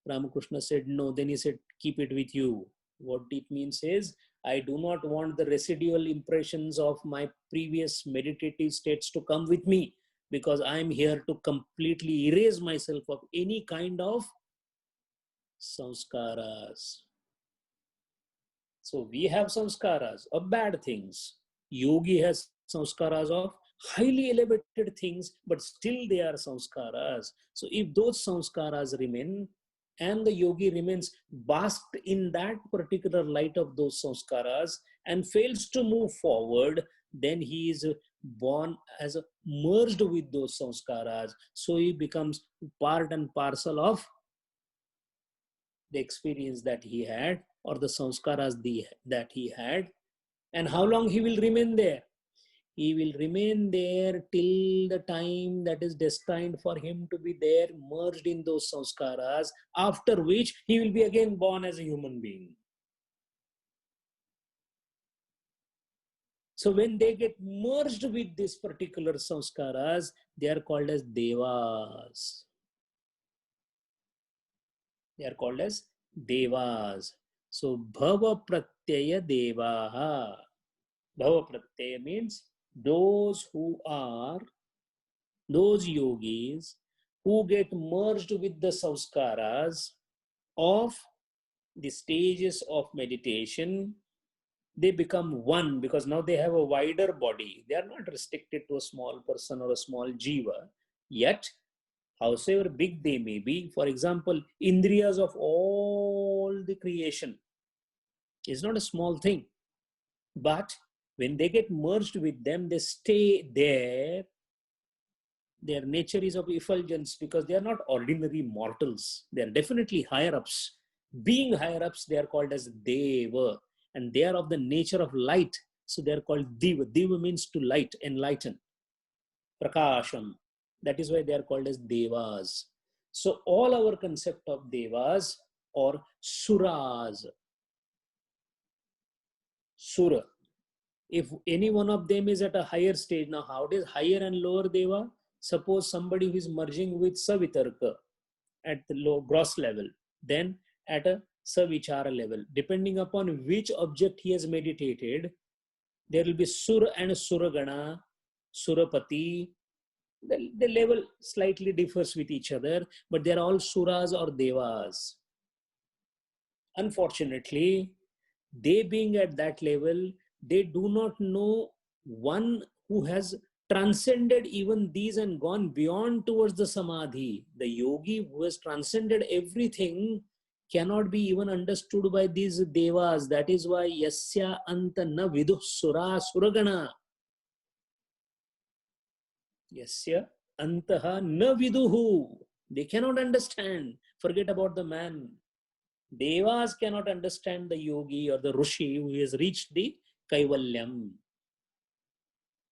Ramakrishna said, no. Then he said, keep it with you. What it means is, I do not want the residual impressions of my previous meditative states to come with me, because I am here to completely erase myself of any kind of samskaras. So we have samskaras of bad things. Yogi has samskaras of highly elevated things, but still they are samskaras. So if those samskaras remain and the yogi remains basked in that particular light of those samskaras and fails to move forward, then he is born as merged with those samskaras. So he becomes part and parcel of the experience that he had, or the samskaras that he had. And how long he will remain there? He will remain there till the time that is destined for him to be there, merged in those sanskaras, after which he will be again born as a human being. So when they get merged with this particular sanskaras, they are called as devas. They are called as devas. So bhava pratyaya devaha. Bhava pratyaya means those yogis who get merged with the sanskaras of the stages of meditation. They become one because now they have a wider body. They are not restricted to a small person or a small jiva. Yet, however big they may be, for example, indriyas of all the creation is not a small thing. But when they get merged with them, they stay there. Their nature is of effulgence because they are not ordinary mortals. They are definitely higher ups. Being higher ups, they are called as deva, and they are of the nature of light. So they are called diva. Diva means to light, enlighten, prakasham. That is why they are called as devas. So all our concept of devas or suras, sura. If any one of them is at a higher stage, now how does higher and lower deva? Suppose somebody who is merging with savitarka at the low gross level, then at a savichara level, depending upon which object he has meditated, there will be sura and suragana, surapati. The level slightly differs with each other, but they are all suras or devas. Unfortunately, they being at that level, they do not know one who has transcended even these and gone beyond towards the samadhi. The yogi who has transcended everything cannot be even understood by these devas. That is why yasya anta na viduh sura suragana. Yasya antaha na viduhu. They cannot understand. Forget about the man. Devas cannot understand the yogi or the rishi who has reached the kaivalyam.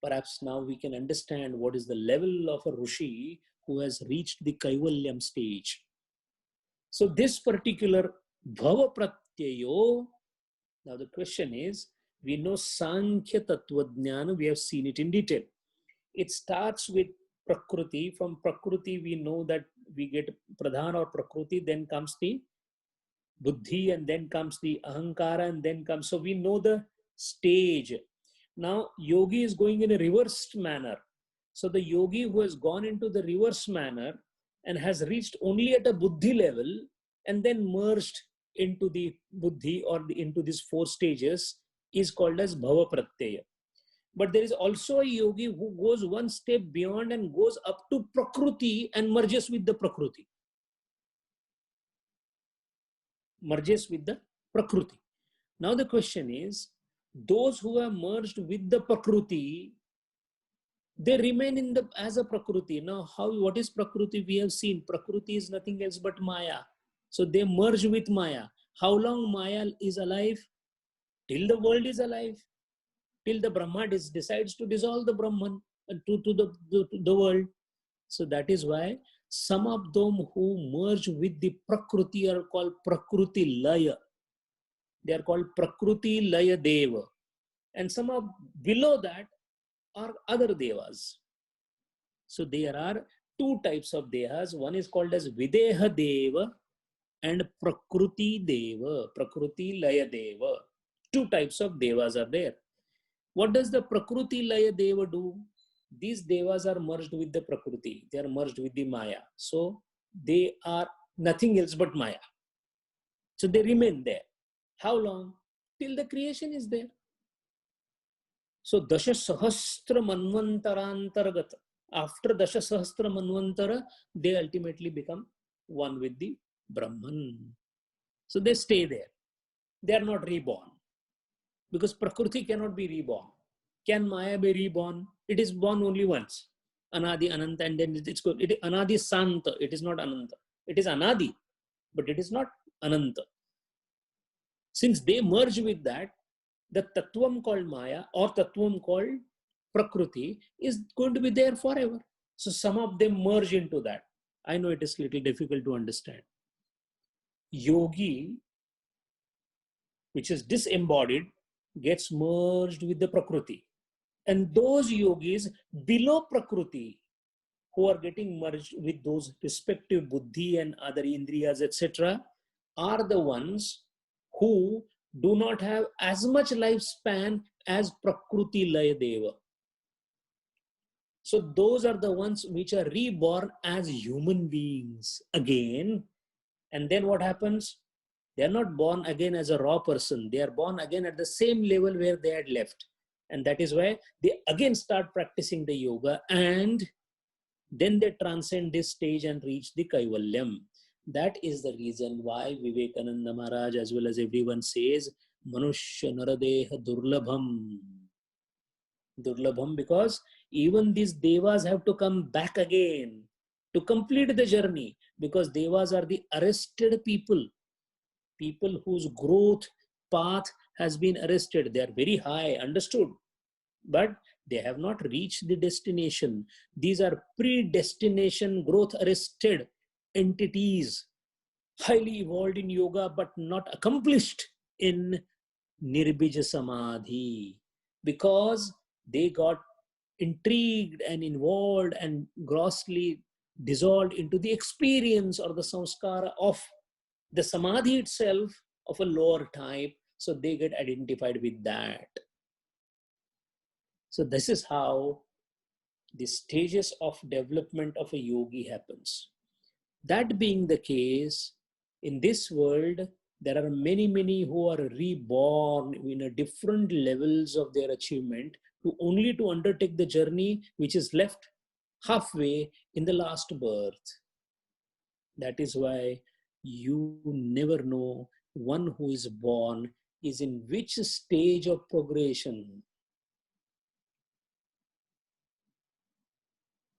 Perhaps now we can understand what is the level of a rishi who has reached the kaivalyam stage. So this particular bhava pratyayo, now the question is, we know Sankhya Tattva Jnana, we have seen it in detail. It starts with prakriti. From prakriti we know that we get pradhan or prakriti, then comes the buddhi, and then comes the ahankara, and then comes, so we know the stage. Now yogi is going in a reversed manner. So the yogi who has gone into the reverse manner and has reached only at a buddhi level and then merged into the buddhi or into these four stages is called as bhava pratyaya. But there is also a yogi who goes one step beyond and goes up to prakriti and merges with the prakriti. Merges with the prakriti. Now the question is, those who are merged with the prakriti, they remain in the as a prakriti. Now what is prakriti? We have seen prakriti is nothing else but maya. So they merge with maya. How long maya is alive? Till the world is alive. Till the Brahma decides to dissolve the Brahman to the world. So that is why some of them who merge with the prakriti are called prakriti laya. They are called prakriti laya deva. And some of below that are other devas. So there are two types of devas. One is called as videha deva and prakriti deva, prakriti laya deva. Two types of devas are there. What does the prakriti laya deva do? These devas are merged with the prakriti. They are merged with the maya. So they are nothing else but maya. So they remain there. How long? Till the creation is there. So Dasha Sahasra Manvantarantaragata. After Dasha Sahasra Manvantara, they ultimately become one with the Brahman. So they stay there. They are not reborn. Because Prakriti cannot be reborn. Can Maya be reborn? It is born only once. Anadi, Ananta, and then it's good. It is Anadi Santa. It is not Ananta. It is Anadi, but it is not Ananta. Since they merge with that, the Tattvam called Maya or Tattvam called Prakriti is going to be there forever. So some of them merge into that. I know it is a little difficult to understand. Yogi, which is disembodied, gets merged with the Prakriti. And those yogis below Prakriti, who are getting merged with those respective buddhi and other indriyas, etc., are the ones who do not have as much lifespan as Prakriti Laya Deva. So those are the ones which are reborn as human beings again. And then what happens? They are not born again as a raw person. They are born again at the same level where they had left. And that is why they again start practicing the yoga, and then they transcend this stage and reach the Kaivalyam. That is the reason why Vivekananda Maharaj, as well as everyone, says, Manushya Naradeha Durlabham. Durlabham, because even these devas have to come back again to complete the journey, because devas are the arrested people, people whose growth path has been arrested. They are very high, understood, but they have not reached the destination. These are predestination growth arrested entities, highly evolved in yoga, but not accomplished in Nirbija Samadhi, because they got intrigued and involved and grossly dissolved into the experience or the samskara of the Samadhi itself of a lower type. So they get identified with that. So this is how the stages of development of a yogi happens. That being the case, in this world, there are many who are reborn in a different levels of their achievement only to undertake the journey which is left halfway in the last birth. That is why you never know one who is born is in which stage of progression.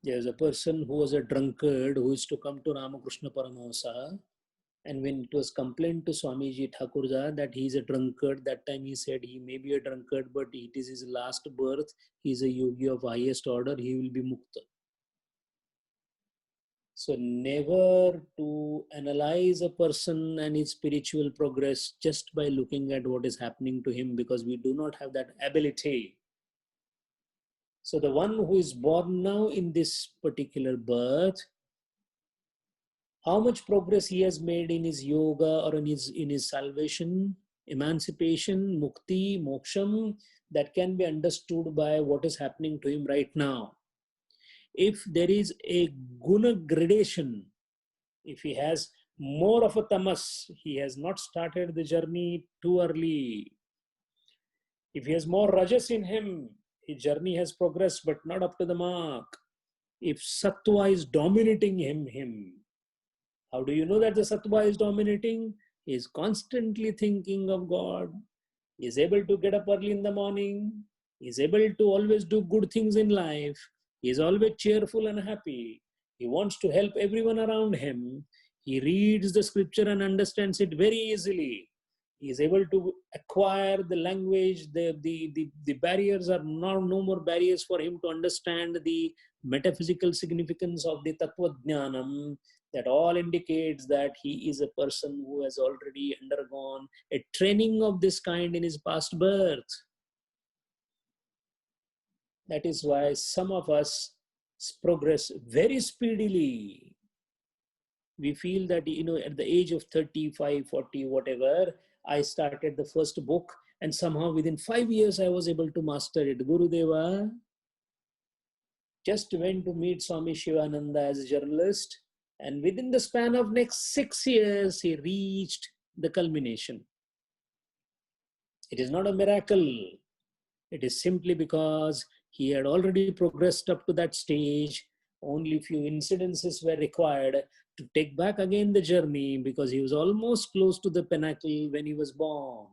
There was a person who was a drunkard who used to come to Ramakrishna Paramahamsa, and when it was complained to Swamiji Thakurja that he is a drunkard, that time he said he may be a drunkard, but it is his last birth. He is a yogi of highest order. He will be mukta. So never to analyze a person and his spiritual progress just by looking at what is happening to him, because we do not have that ability. So the one who is born now in this particular birth, how much progress he has made in his yoga or in his salvation, emancipation, mukti, moksham, that can be understood by what is happening to him right now. If there is a guna gradation, if he has more of a tamas, he has not started the journey too early. If he has more rajas in him, his journey has progressed but not up to the mark. If sattva is dominating him, how do you know that the sattva is dominating? He is constantly thinking of God. He is able to get up early in the morning. He is able to always do good things in life. He is always cheerful and happy. He wants to help everyone around him. He reads the scripture and understands it very easily. He is able to acquire the language. The barriers are now no more barriers for him to understand the metaphysical significance of the Tattva Jnanam. That all indicates that he is a person who has already undergone a training of this kind in his past birth. That is why some of us progress very speedily. We feel that, at the age of 35, 40, whatever, I started the first book, and somehow within 5 years I was able to master it. Gurudeva just went to meet Swami Shivananda as a journalist, and within the span of next 6 years, he reached the culmination. It is not a miracle. It is simply because he had already progressed up to that stage. Only few incidences were required to take back again the journey, because he was almost close to the pinnacle when he was born.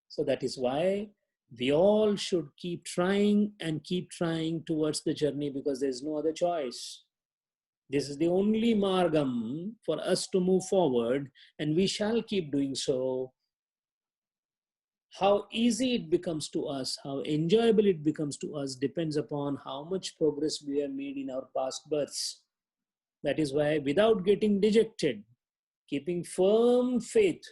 So that is why we all should keep trying towards the journey, because there is no other choice. This is the only margam for us to move forward, and we shall keep doing so. How easy it becomes to us, how enjoyable it becomes to us, depends upon how much progress we have made in our past births. That is why, without getting dejected, keeping firm faith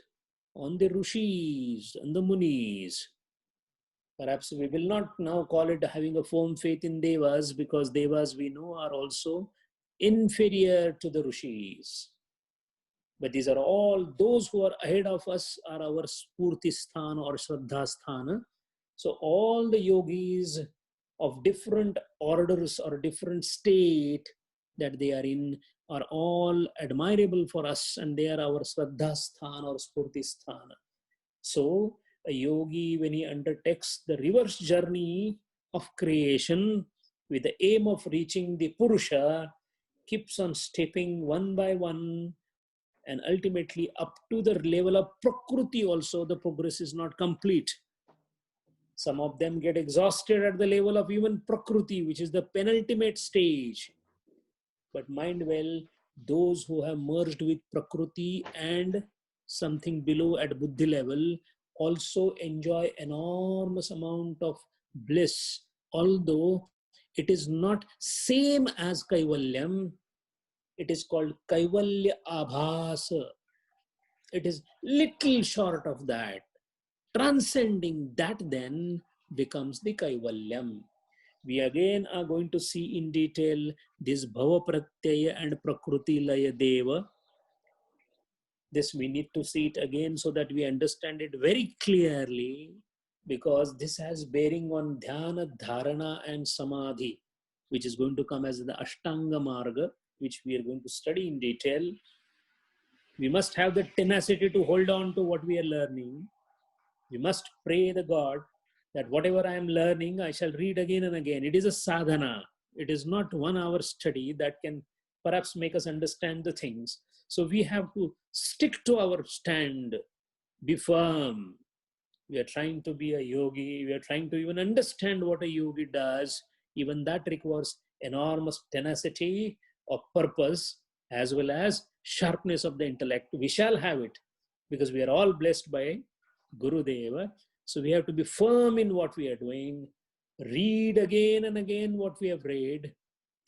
on the rishis and the munis, perhaps we will not now call it having a firm faith in devas, because devas we know are also inferior to the rishis. But these are all, those who are ahead of us are our spurti sthana or shraddha sthana. So all the yogis of different orders or different state that they are in are all admirable for us, and they are our shraddha sthana or spurti sthana. So a yogi, when he undertakes the reverse journey of creation with the aim of reaching the Purusha, keeps on stepping one by one, and ultimately up to the level of Prakriti also, the progress is not complete. Some of them get exhausted at the level of even Prakriti, which is the penultimate stage. But mind well, those who have merged with Prakriti and something below at Buddhi level also enjoy enormous amount of bliss, although it is not same as Kaivalyam. It is called Kaivalya Abhasa. It is little short of that. Transcending that then becomes the Kaivalyam. We again are going to see in detail this Bhava Pratyaya and Prakruti Laya Deva. This we need to see it again so that we understand it very clearly, because this has bearing on Dhyana, Dharana and Samadhi, which is going to come as the Ashtanga Marga, which we are going to study in detail. We must have the tenacity to hold on to what we are learning. We must pray the God that whatever I am learning, I shall read again and again. It is a sadhana. It is not 1 hour study that can perhaps make us understand the things. So we have to stick to our stand, be firm. We are trying to be a yogi. We are trying to even understand what a yogi does. Even that requires enormous tenacity of purpose as well as sharpness of the intellect. We shall have it because we are all blessed by Guru Deva. So we have to be firm in what we are doing. Read again and again what we have read.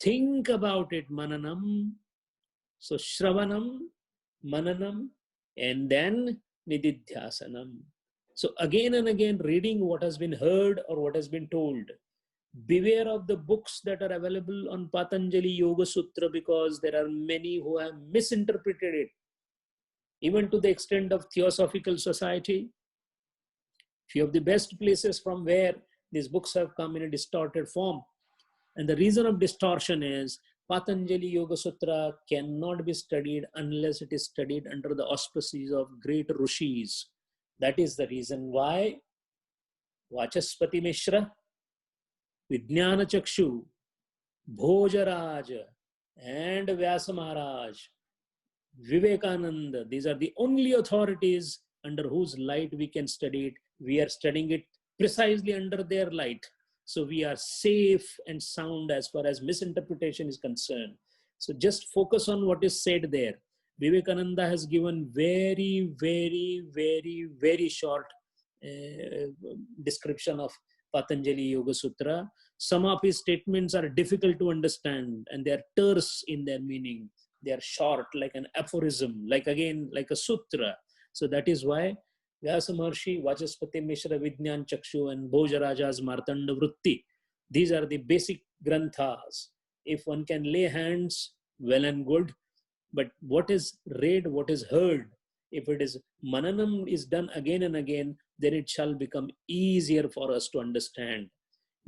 Think about it, mananam. So shravanam, mananam, and then nididhyasanam. So again and again reading what has been heard or what has been told. Beware of the books that are available on Patanjali Yoga Sutra, because there are many who have misinterpreted it, even to the extent of Theosophical Society. Few of the best places from where these books have come in a distorted form. And the reason of distortion is Patanjali Yoga Sutra cannot be studied unless it is studied under the auspices of great rishis. That is the reason why Vachaspati Mishra, Vijnana Chakshu, Bhojaraj, and Vyasa Maharaj, Vivekananda, these are the only authorities under whose light we can study it. We are studying it precisely under their light. So we are safe and sound as far as misinterpretation is concerned. So just focus on what is said there. Vivekananda has given very, very, very, very short description of Patanjali Yoga Sutra. Some of his statements are difficult to understand and they are terse in their meaning. They are short, like an aphorism, like a sutra. So that is why Vyasa Maharshi, Vachaspati Mishra, Vijnan Chakshu, and Bhojaraja's Martanda Vritti, these are the basic granthas. If one can lay hands, well and good. But what is read, what is heard, if it is mananam is done again and again, then it shall become easier for us to understand.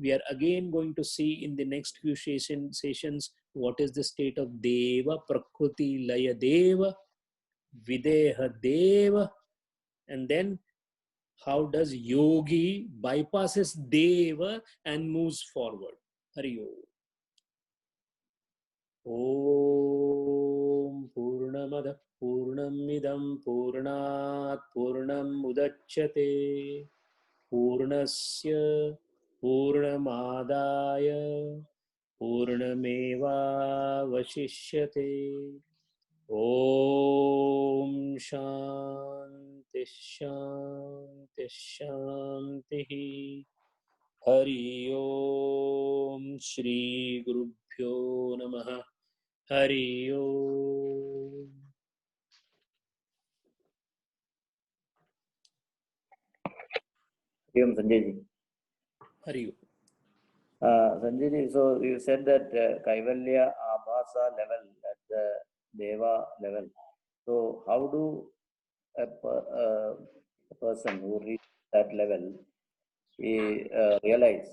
We are again going to see in the next few sessions what is the state of Deva, Prakriti, Laya Deva, Videha Deva, and then how does yogi bypasses Deva and moves forward. Hari Om Purnamada Purnamidam Purnat Purnam Udachyate Purnasya Purnamadaya Purnameva Vashishyate. Om Shanti Shanti Shanti. Hari Om Shri Gurubhyo Namaha. Hari Om. Sanjay ji. Hari Om. Sanjay ji, so you said that Kaivalya Abhasa level at the Deva level. So how do a person who reaches that level realize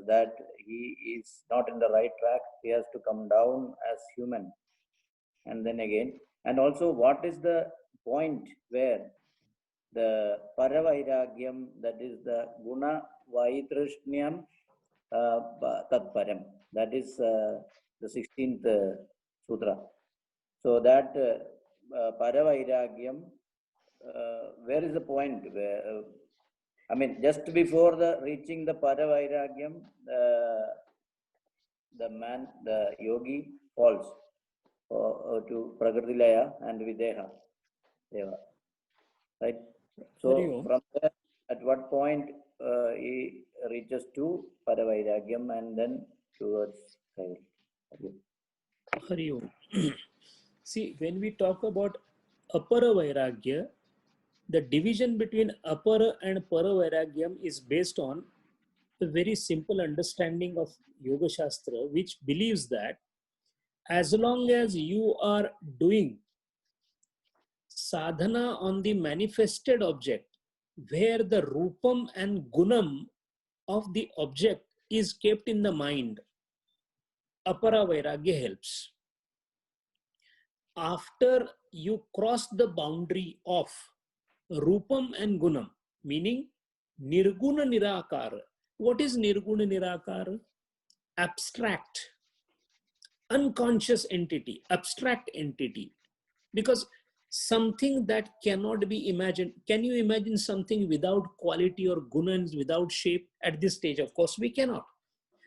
that he is not in the right track? He has to come down as human. And then again, and also what is the point where the Paravairagyam, that is the Guna Vaitrishniyam Tatparam, that is the 16th Sutra. So that Paravairagyam, where is the point? Where, I mean, just before the reaching the Paravairagyam, the yogi falls to Prakritilaya and Videha. Deva. Right? So from there, at what point he reaches to Paravairagyam and then towards Kaivalya? Hari Om. See, when we talk about Apara Vairagya, the division between Apara and Para Vairagyam is based on a very simple understanding of Yoga Shastra, which believes that as long as you are doing sadhana on the manifested object, where the rupam and gunam of the object is kept in the mind, Apara Vairagya helps. After you cross the boundary of Rupam and Gunam, meaning Nirguna Nirakara. What is Nirguna Nirakara? Abstract, unconscious entity, abstract entity. Because something that cannot be imagined. Can you imagine something without quality or gunans, without shape at this stage? Of course, we cannot.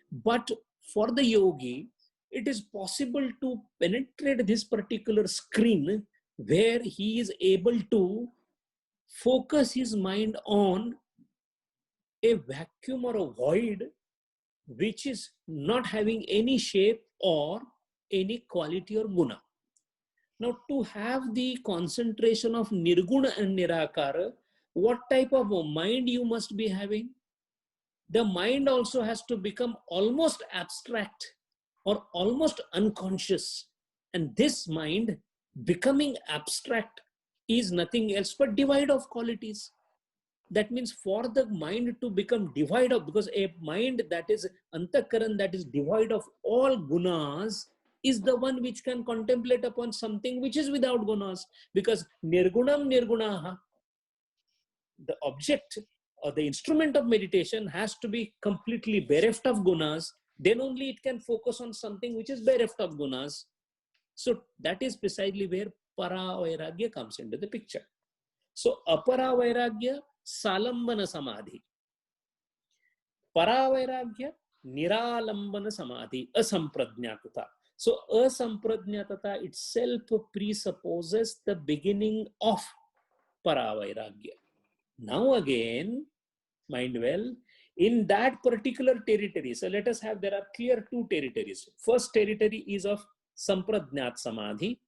But for the yogi, it is possible to penetrate this particular screen where he is able to focus his mind on a vacuum or a void which is not having any shape or any quality or guna. Now, to have the concentration of nirguna and nirakara, what type of a mind you must be having? The mind also has to become almost abstract or almost unconscious. And this mind becoming abstract is nothing else but divide of qualities. That means for the mind to become divide of, because a mind that is antakaran, that is divide of all gunas, is the one which can contemplate upon something which is without gunas. Because nirgunam nirgunaha, the object or the instrument of meditation has to be completely bereft of gunas. Then only it can focus on something which is bereft of gunas. So that is precisely where para vairagya comes into the picture. So apara vairagya, salambana samadhi. Para vairagya, niralambana samadhi, asampradnyatata. So asampradnyatata itself presupposes the beginning of para vairagya. Now again, mind well, in that particular territory, so let us have, there are clear two territories. First territory is of sampradnyat samadhi,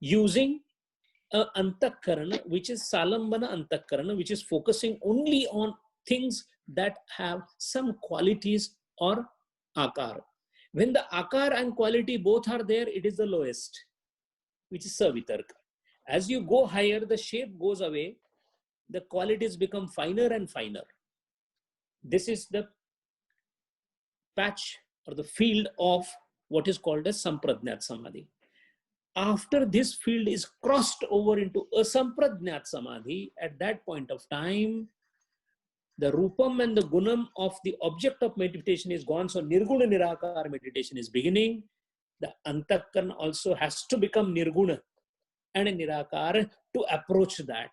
using antakarana, which is salambana antakarana, which is focusing only on things that have some qualities or akar. When the akar and quality both are there, it is the lowest, which is savitarka. As you go higher, the shape goes away, the qualities become finer and finer. This is the patch or the field of what is called as sampradnyat samadhi. After this field is crossed over into asampradnyat samadhi, at that point of time, the rupam and the gunam of the object of meditation is gone. So nirguna nirakara meditation is beginning. The antakarana also has to become nirguna and a nirakara to approach that.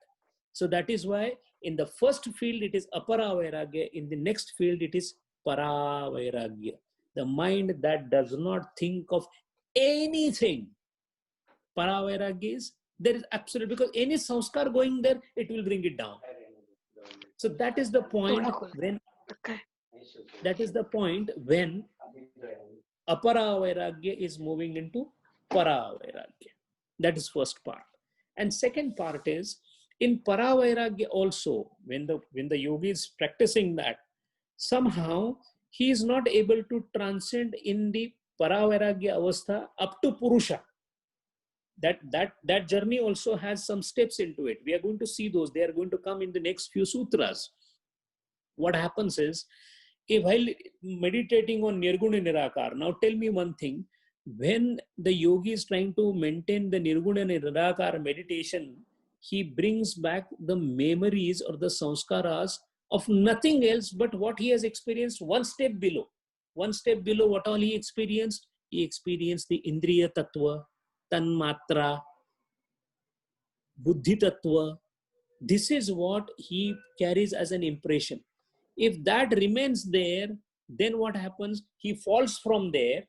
So that is why in the first field it is apara vairagya, in the next field it is para vairagya. The mind that does not think of anything Paravairagya is, there is absolute, because any sanskar going there, it will bring it down. So that is the point. Wonderful. When Okay. that is the point when Aparavairagya is moving into Paravairagya. That is first part. And second part is, in Paravairagya also, when the yogi is practicing that, somehow he is not able to transcend in the Paravairagya avastha up to Purusha. That journey also has some steps into it. We are going to see those. They are going to come in the next few sutras. What happens is, if while meditating on Nirguna Nirakar, now tell me one thing, when the yogi is trying to maintain the Nirguna Nirakar meditation, he brings back the memories or the sanskaras of nothing else but what he has experienced one step below. One step below, what all he experienced? He experienced the Indriya Tattva, Tanmatra, Buddhi Tattva. This is what he carries as an impression. If that remains there, then what happens? He falls from there,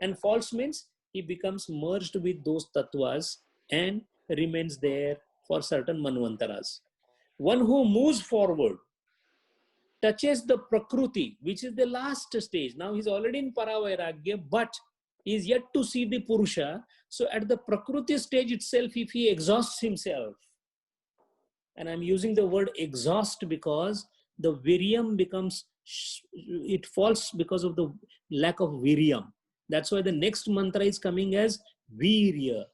and falls means he becomes merged with those tattvas and remains there for certain manvantaras. One who moves forward, touches the Prakruti, which is the last stage. Now he's already in Paravairagya, but he's yet to see the Purusha. So at the Prakruti stage itself, if he exhausts himself, and I'm using the word exhaust because the viryam becomes, it falls because of the lack of viryam. That's why the next mantra is coming as virya.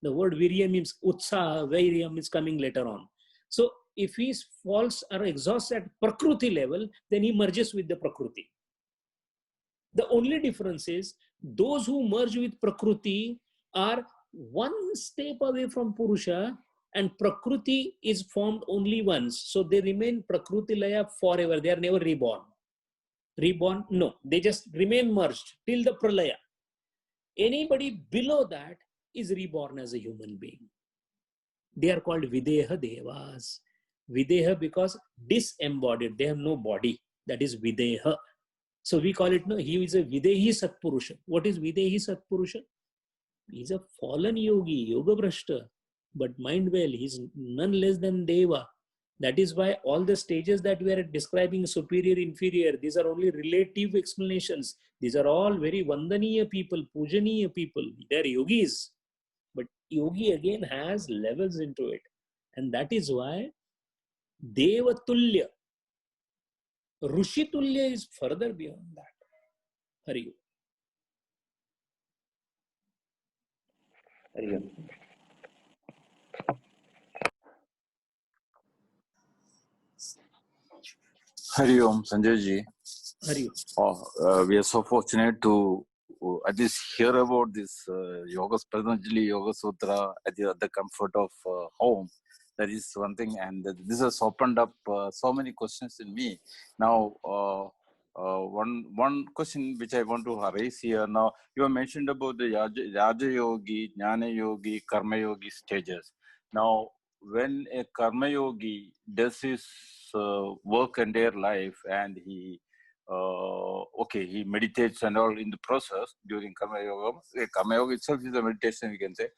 The word virya means utsaha, viryam is coming later on. So if he falls or exhausts at Prakruti level, then he merges with the Prakruti. The only difference is those who merge with Prakruti are one step away from Purusha, and Prakruti is formed only once. So they remain Prakruti Laya forever. They are never reborn. Reborn? No. They just remain merged till the Pralaya. Anybody below that is reborn as a human being. They are called Videha Devas. Videha because disembodied. They have no body. That is Videha. So we call it, no, he is a Videhi Satpurusha. What is Videhi Satpurusha? He is a fallen yogi, yoga brashta. But mind well, he is none less than Deva. That is why all the stages that we are describing, superior, inferior, these are only relative explanations. These are all very Vandaniya people, Pujaniya people. They are yogis. But yogi again has levels into it. And that is why Deva Tulya, Rushi Tulya is further beyond that. Hari Om. Hari Om. Hari Om, Sanjay ji. Hari Om. We are so fortunate to at least hear about this Patanjali Yoga Sutra at the comfort of home. That is one thing, and this has opened up so many questions in me. Now, one question which I want to raise here. Now, you have mentioned about the Raja Yogi, Jnana Yogi, Karma Yogi stages. Now, when a Karma Yogi does his work and their life, and he he meditates and all in the process during Karma Yoga. Karma Yoga itself is a meditation, we can say.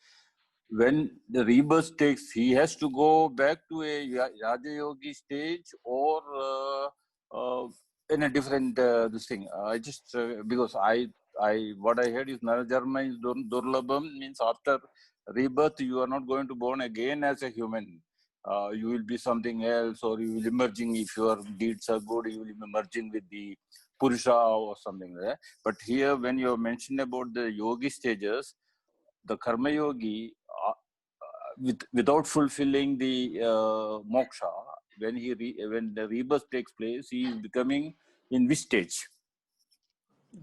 When the rebirth takes, he has to go back to a Raja Yogi stage, or in a different this thing. I just because I what I heard is Narajarma is Durlabham, means after rebirth you are not going to born again as a human. You will be something else, or you will emerging. If your deeds are good, you will be merging with the Purusha or something like that. But here, when you mentioned about the yogi stages, the Karma Yogi, without fulfilling the moksha, when the rebirth takes place, he is becoming in which stage?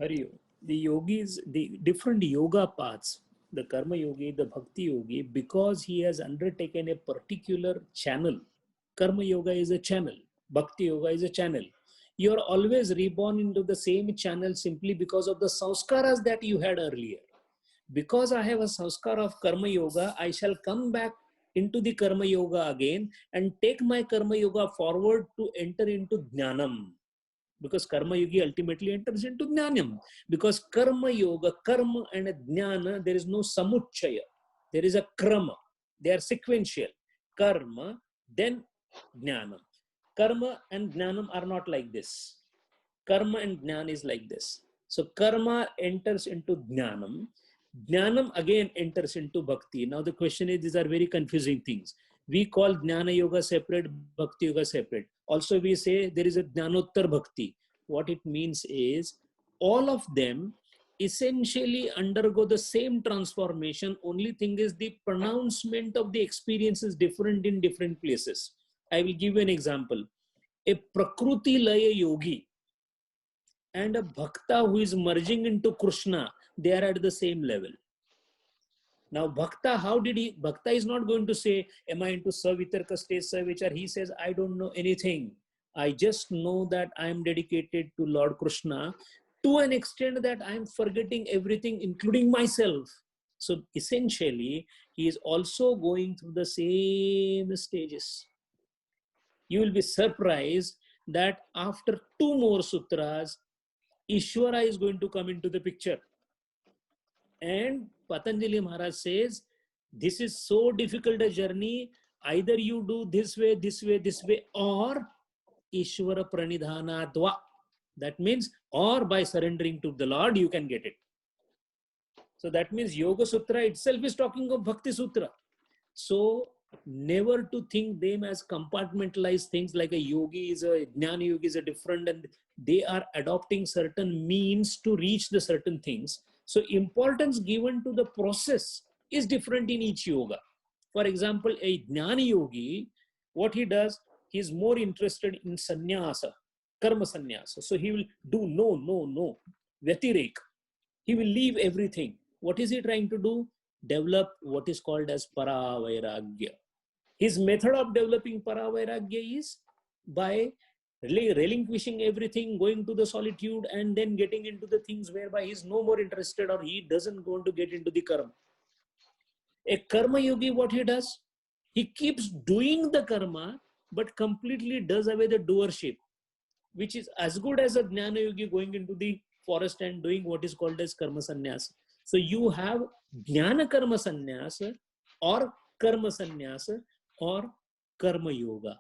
Hari Om. The yogis, the different yoga paths, the Karma Yogi, the Bhakti Yogi, because he has undertaken a particular channel. Karma Yoga is a channel. Bhakti Yoga is a channel. You are always reborn into the same channel simply because of the sanskaras that you had earlier. Because I have a sanskar of Karma Yoga, I shall come back into the Karma Yoga again and take my Karma Yoga forward to enter into Jnanam. Because Karma Yogi ultimately enters into Jnanam. Because Karma Yoga, Karma and Jnana, there is no samuchaya. There is a krama. They are sequential. Karma, then jnanam. Karma and jnanam are not like this. Karma and jnana is like this. So karma enters into jnanam. Jnanam again enters into bhakti. Now the question is, these are very confusing things. We call jnana yoga separate, bhakti yoga separate. Also we say there is a jnanottar bhakti. What it means is all of them essentially undergo the same transformation. Only thing is the pronouncement of the experience is different in different places. I will give you an example. A Prakruti Laya yogi and a bhakta who is merging into Krishna, they are at the same level. Now, bhakta, bhakta is not going to say, am I into Savitarka stage, Savichar? He says, I don't know anything. I just know that I am dedicated to Lord Krishna to an extent that I am forgetting everything, including myself. So essentially, he is also going through the same stages. You will be surprised that after 2 more sutras, Ishvara is going to come into the picture. And Patanjali Maharaj says, this is so difficult a journey. Either you do this way, this way, this way, or Ishvara Pranidhanatva. That means, or by surrendering to the Lord, you can get it. So that means Yoga Sutra itself is talking of Bhakti Sutra. So never to think them as compartmentalized things like a yogi is a jnana yogi is a different, and they are adopting certain means to reach the certain things. So importance given to the process is different in each yoga. For example, a jnana yogi, what he does, he is more interested in sannyasa, karma sannyasa. So he will do no, vyatirek. He will leave everything. What is he trying to do? Develop what is called as paravairagya. His method of developing paravairagya is by relinquishing everything, going to the solitude, and then getting into the things whereby he is no more interested, or he doesn't want to get into the karma. A karma yogi, what he does? He keeps doing the karma, but completely does away the doership, which is as good as a jnana yogi going into the forest and doing what is called as karma sannyasa. So you have jnana karma sannyasa, or karma sannyasa, or karma yoga.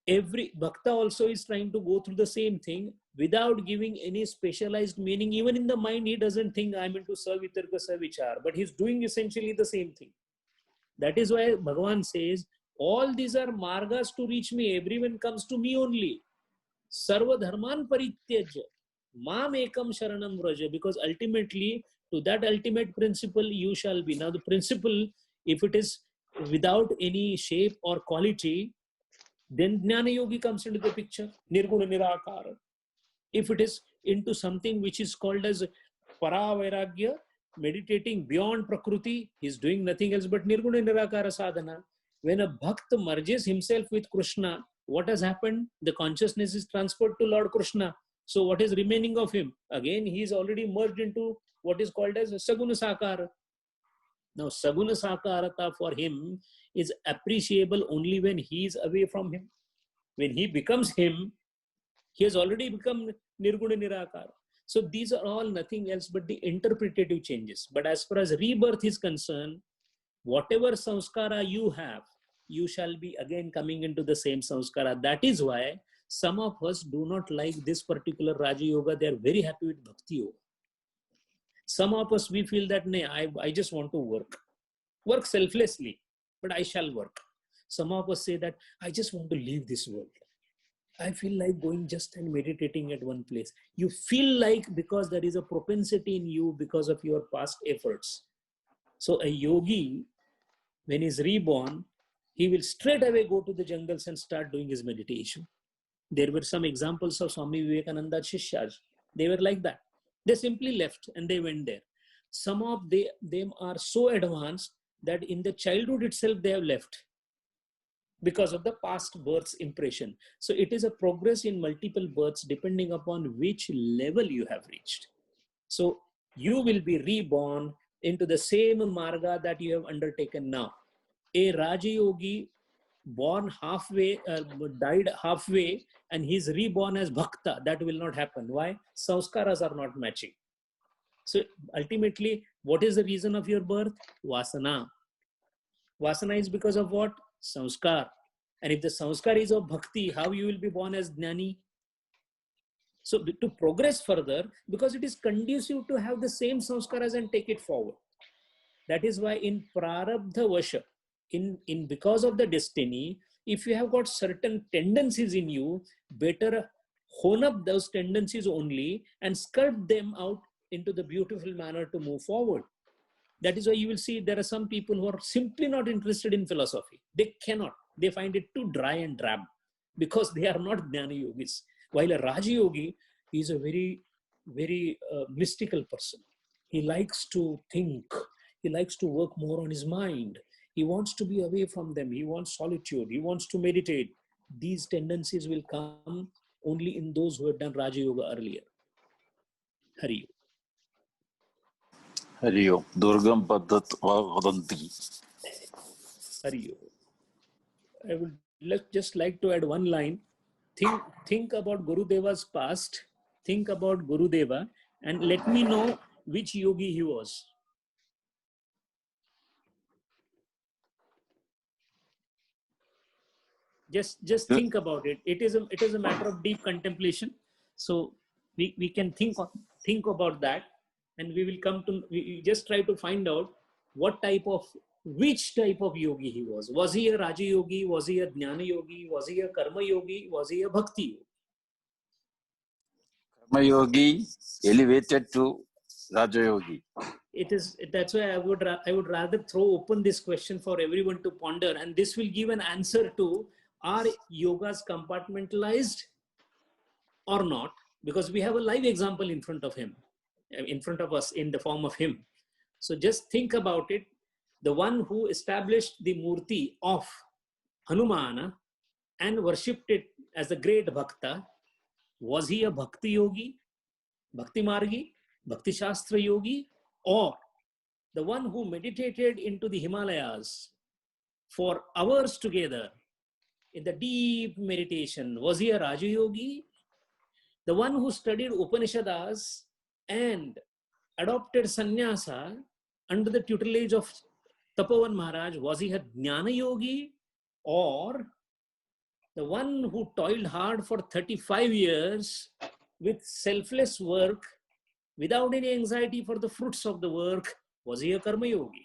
Every bhakta also is trying to go through the same thing without giving any specialized meaning. Even in the mind, he doesn't think I'm into savitarka savichar, but he's doing essentially the same thing. That is why Bhagavan says, all these are margas to reach me. Everyone comes to me only. Sarva dharman parityajya mam ekam sharanam vraja, because ultimately to that ultimate principle you shall be. Now the principle, if it is without any shape or quality, then jnana yogi comes into the picture, nirguna nirakara. If it is into something which is called as paravairagya, meditating beyond prakriti, he is doing nothing else but nirguna nirakara sadhana. When a bhakt merges himself with Krishna, what has happened? The consciousness is transferred to Lord Krishna. So what is remaining of him? Again, he is already merged into what is called as saguna sakara. Now, saguna sakarata for him is appreciable only when he is away from him. When he becomes him, he has already become nirguna nirakara. So these are all nothing else but the interpretative changes. But as far as rebirth is concerned, whatever samskara you have, you shall be again coming into the same samskara. That is why some of us do not like this particular Raja Yoga. They are very happy with Bhakti Yoga. Some of us, we feel that, nay, I just want to work selflessly, but I shall work. Some of us say that, I just want to leave this world. I feel like going just and meditating at one place. You feel like because there is a propensity in you because of your past efforts. So a yogi, when he's reborn, he will straight away go to the jungles and start doing his meditation. There were some examples of Swami Vivekananda Shishyas. They were like that. They simply left and they went there. Some of them are so advanced that in the childhood itself they have left because of the past birth's impression. So it is a progress in multiple births depending upon which level you have reached. So you will be reborn into the same marga that you have undertaken now. A Raja Yogi born halfway, died halfway, and he's reborn as Bhakta. That will not happen. Why? Sanskaras are not matching. So ultimately, what is the reason of your birth? Vasana. Vasana is because of what? Samskar. And if the samskar is of bhakti, how you will be born as jnani? So to progress further, because it is conducive to have the same samskaras and take it forward. That is why in prarabdha vasha, in because of the destiny, if you have got certain tendencies in you, better hone up those tendencies only and sculpt them out into the beautiful manner to move forward. That is why you will see there are some people who are simply not interested in philosophy. They cannot. They find it too dry and drab because they are not jnana yogis. While a Raja Yogi is a very, very mystical person. He likes to think. He likes to work more on his mind. He wants to be away from them. He wants solitude. He wants to meditate. These tendencies will come only in those who have done Raja Yoga earlier. Hari. Hari Om. Durgam Padat Vadanti. Hari. I would just like to add one line. Think about Gurudeva's past. Think about Gurudeva and let me know which yogi he was. Just think about it. It is a matter of deep contemplation. So we can think about that, and we just try to find out which type of yogi he was. Was he a Raja Yogi? Was he a Jnana Yogi? Was he a Karma Yogi? Was he a Bhakti Yogi? Karma Yogi elevated to Raja Yogi. That's why I would rather throw open this question for everyone to ponder, and this will give an answer to, are yogas compartmentalized or not? Because we have a live example in front of us in the form of him. So just think about it. The one who established the murti of Hanumana and worshipped it as a great bhakta, was he a bhakti yogi, bhakti margi, bhakti shastra yogi, or the one who meditated into the Himalayas for hours together in the deep meditation, was he a Raja Yogi? The one who studied Upanishads and adopted sannyasa under the tutelage of Tapovan Maharaj, was he a Jnana Yogi? Or the one who toiled hard for 35 years with selfless work, without any anxiety for the fruits of the work, was he a Karma Yogi?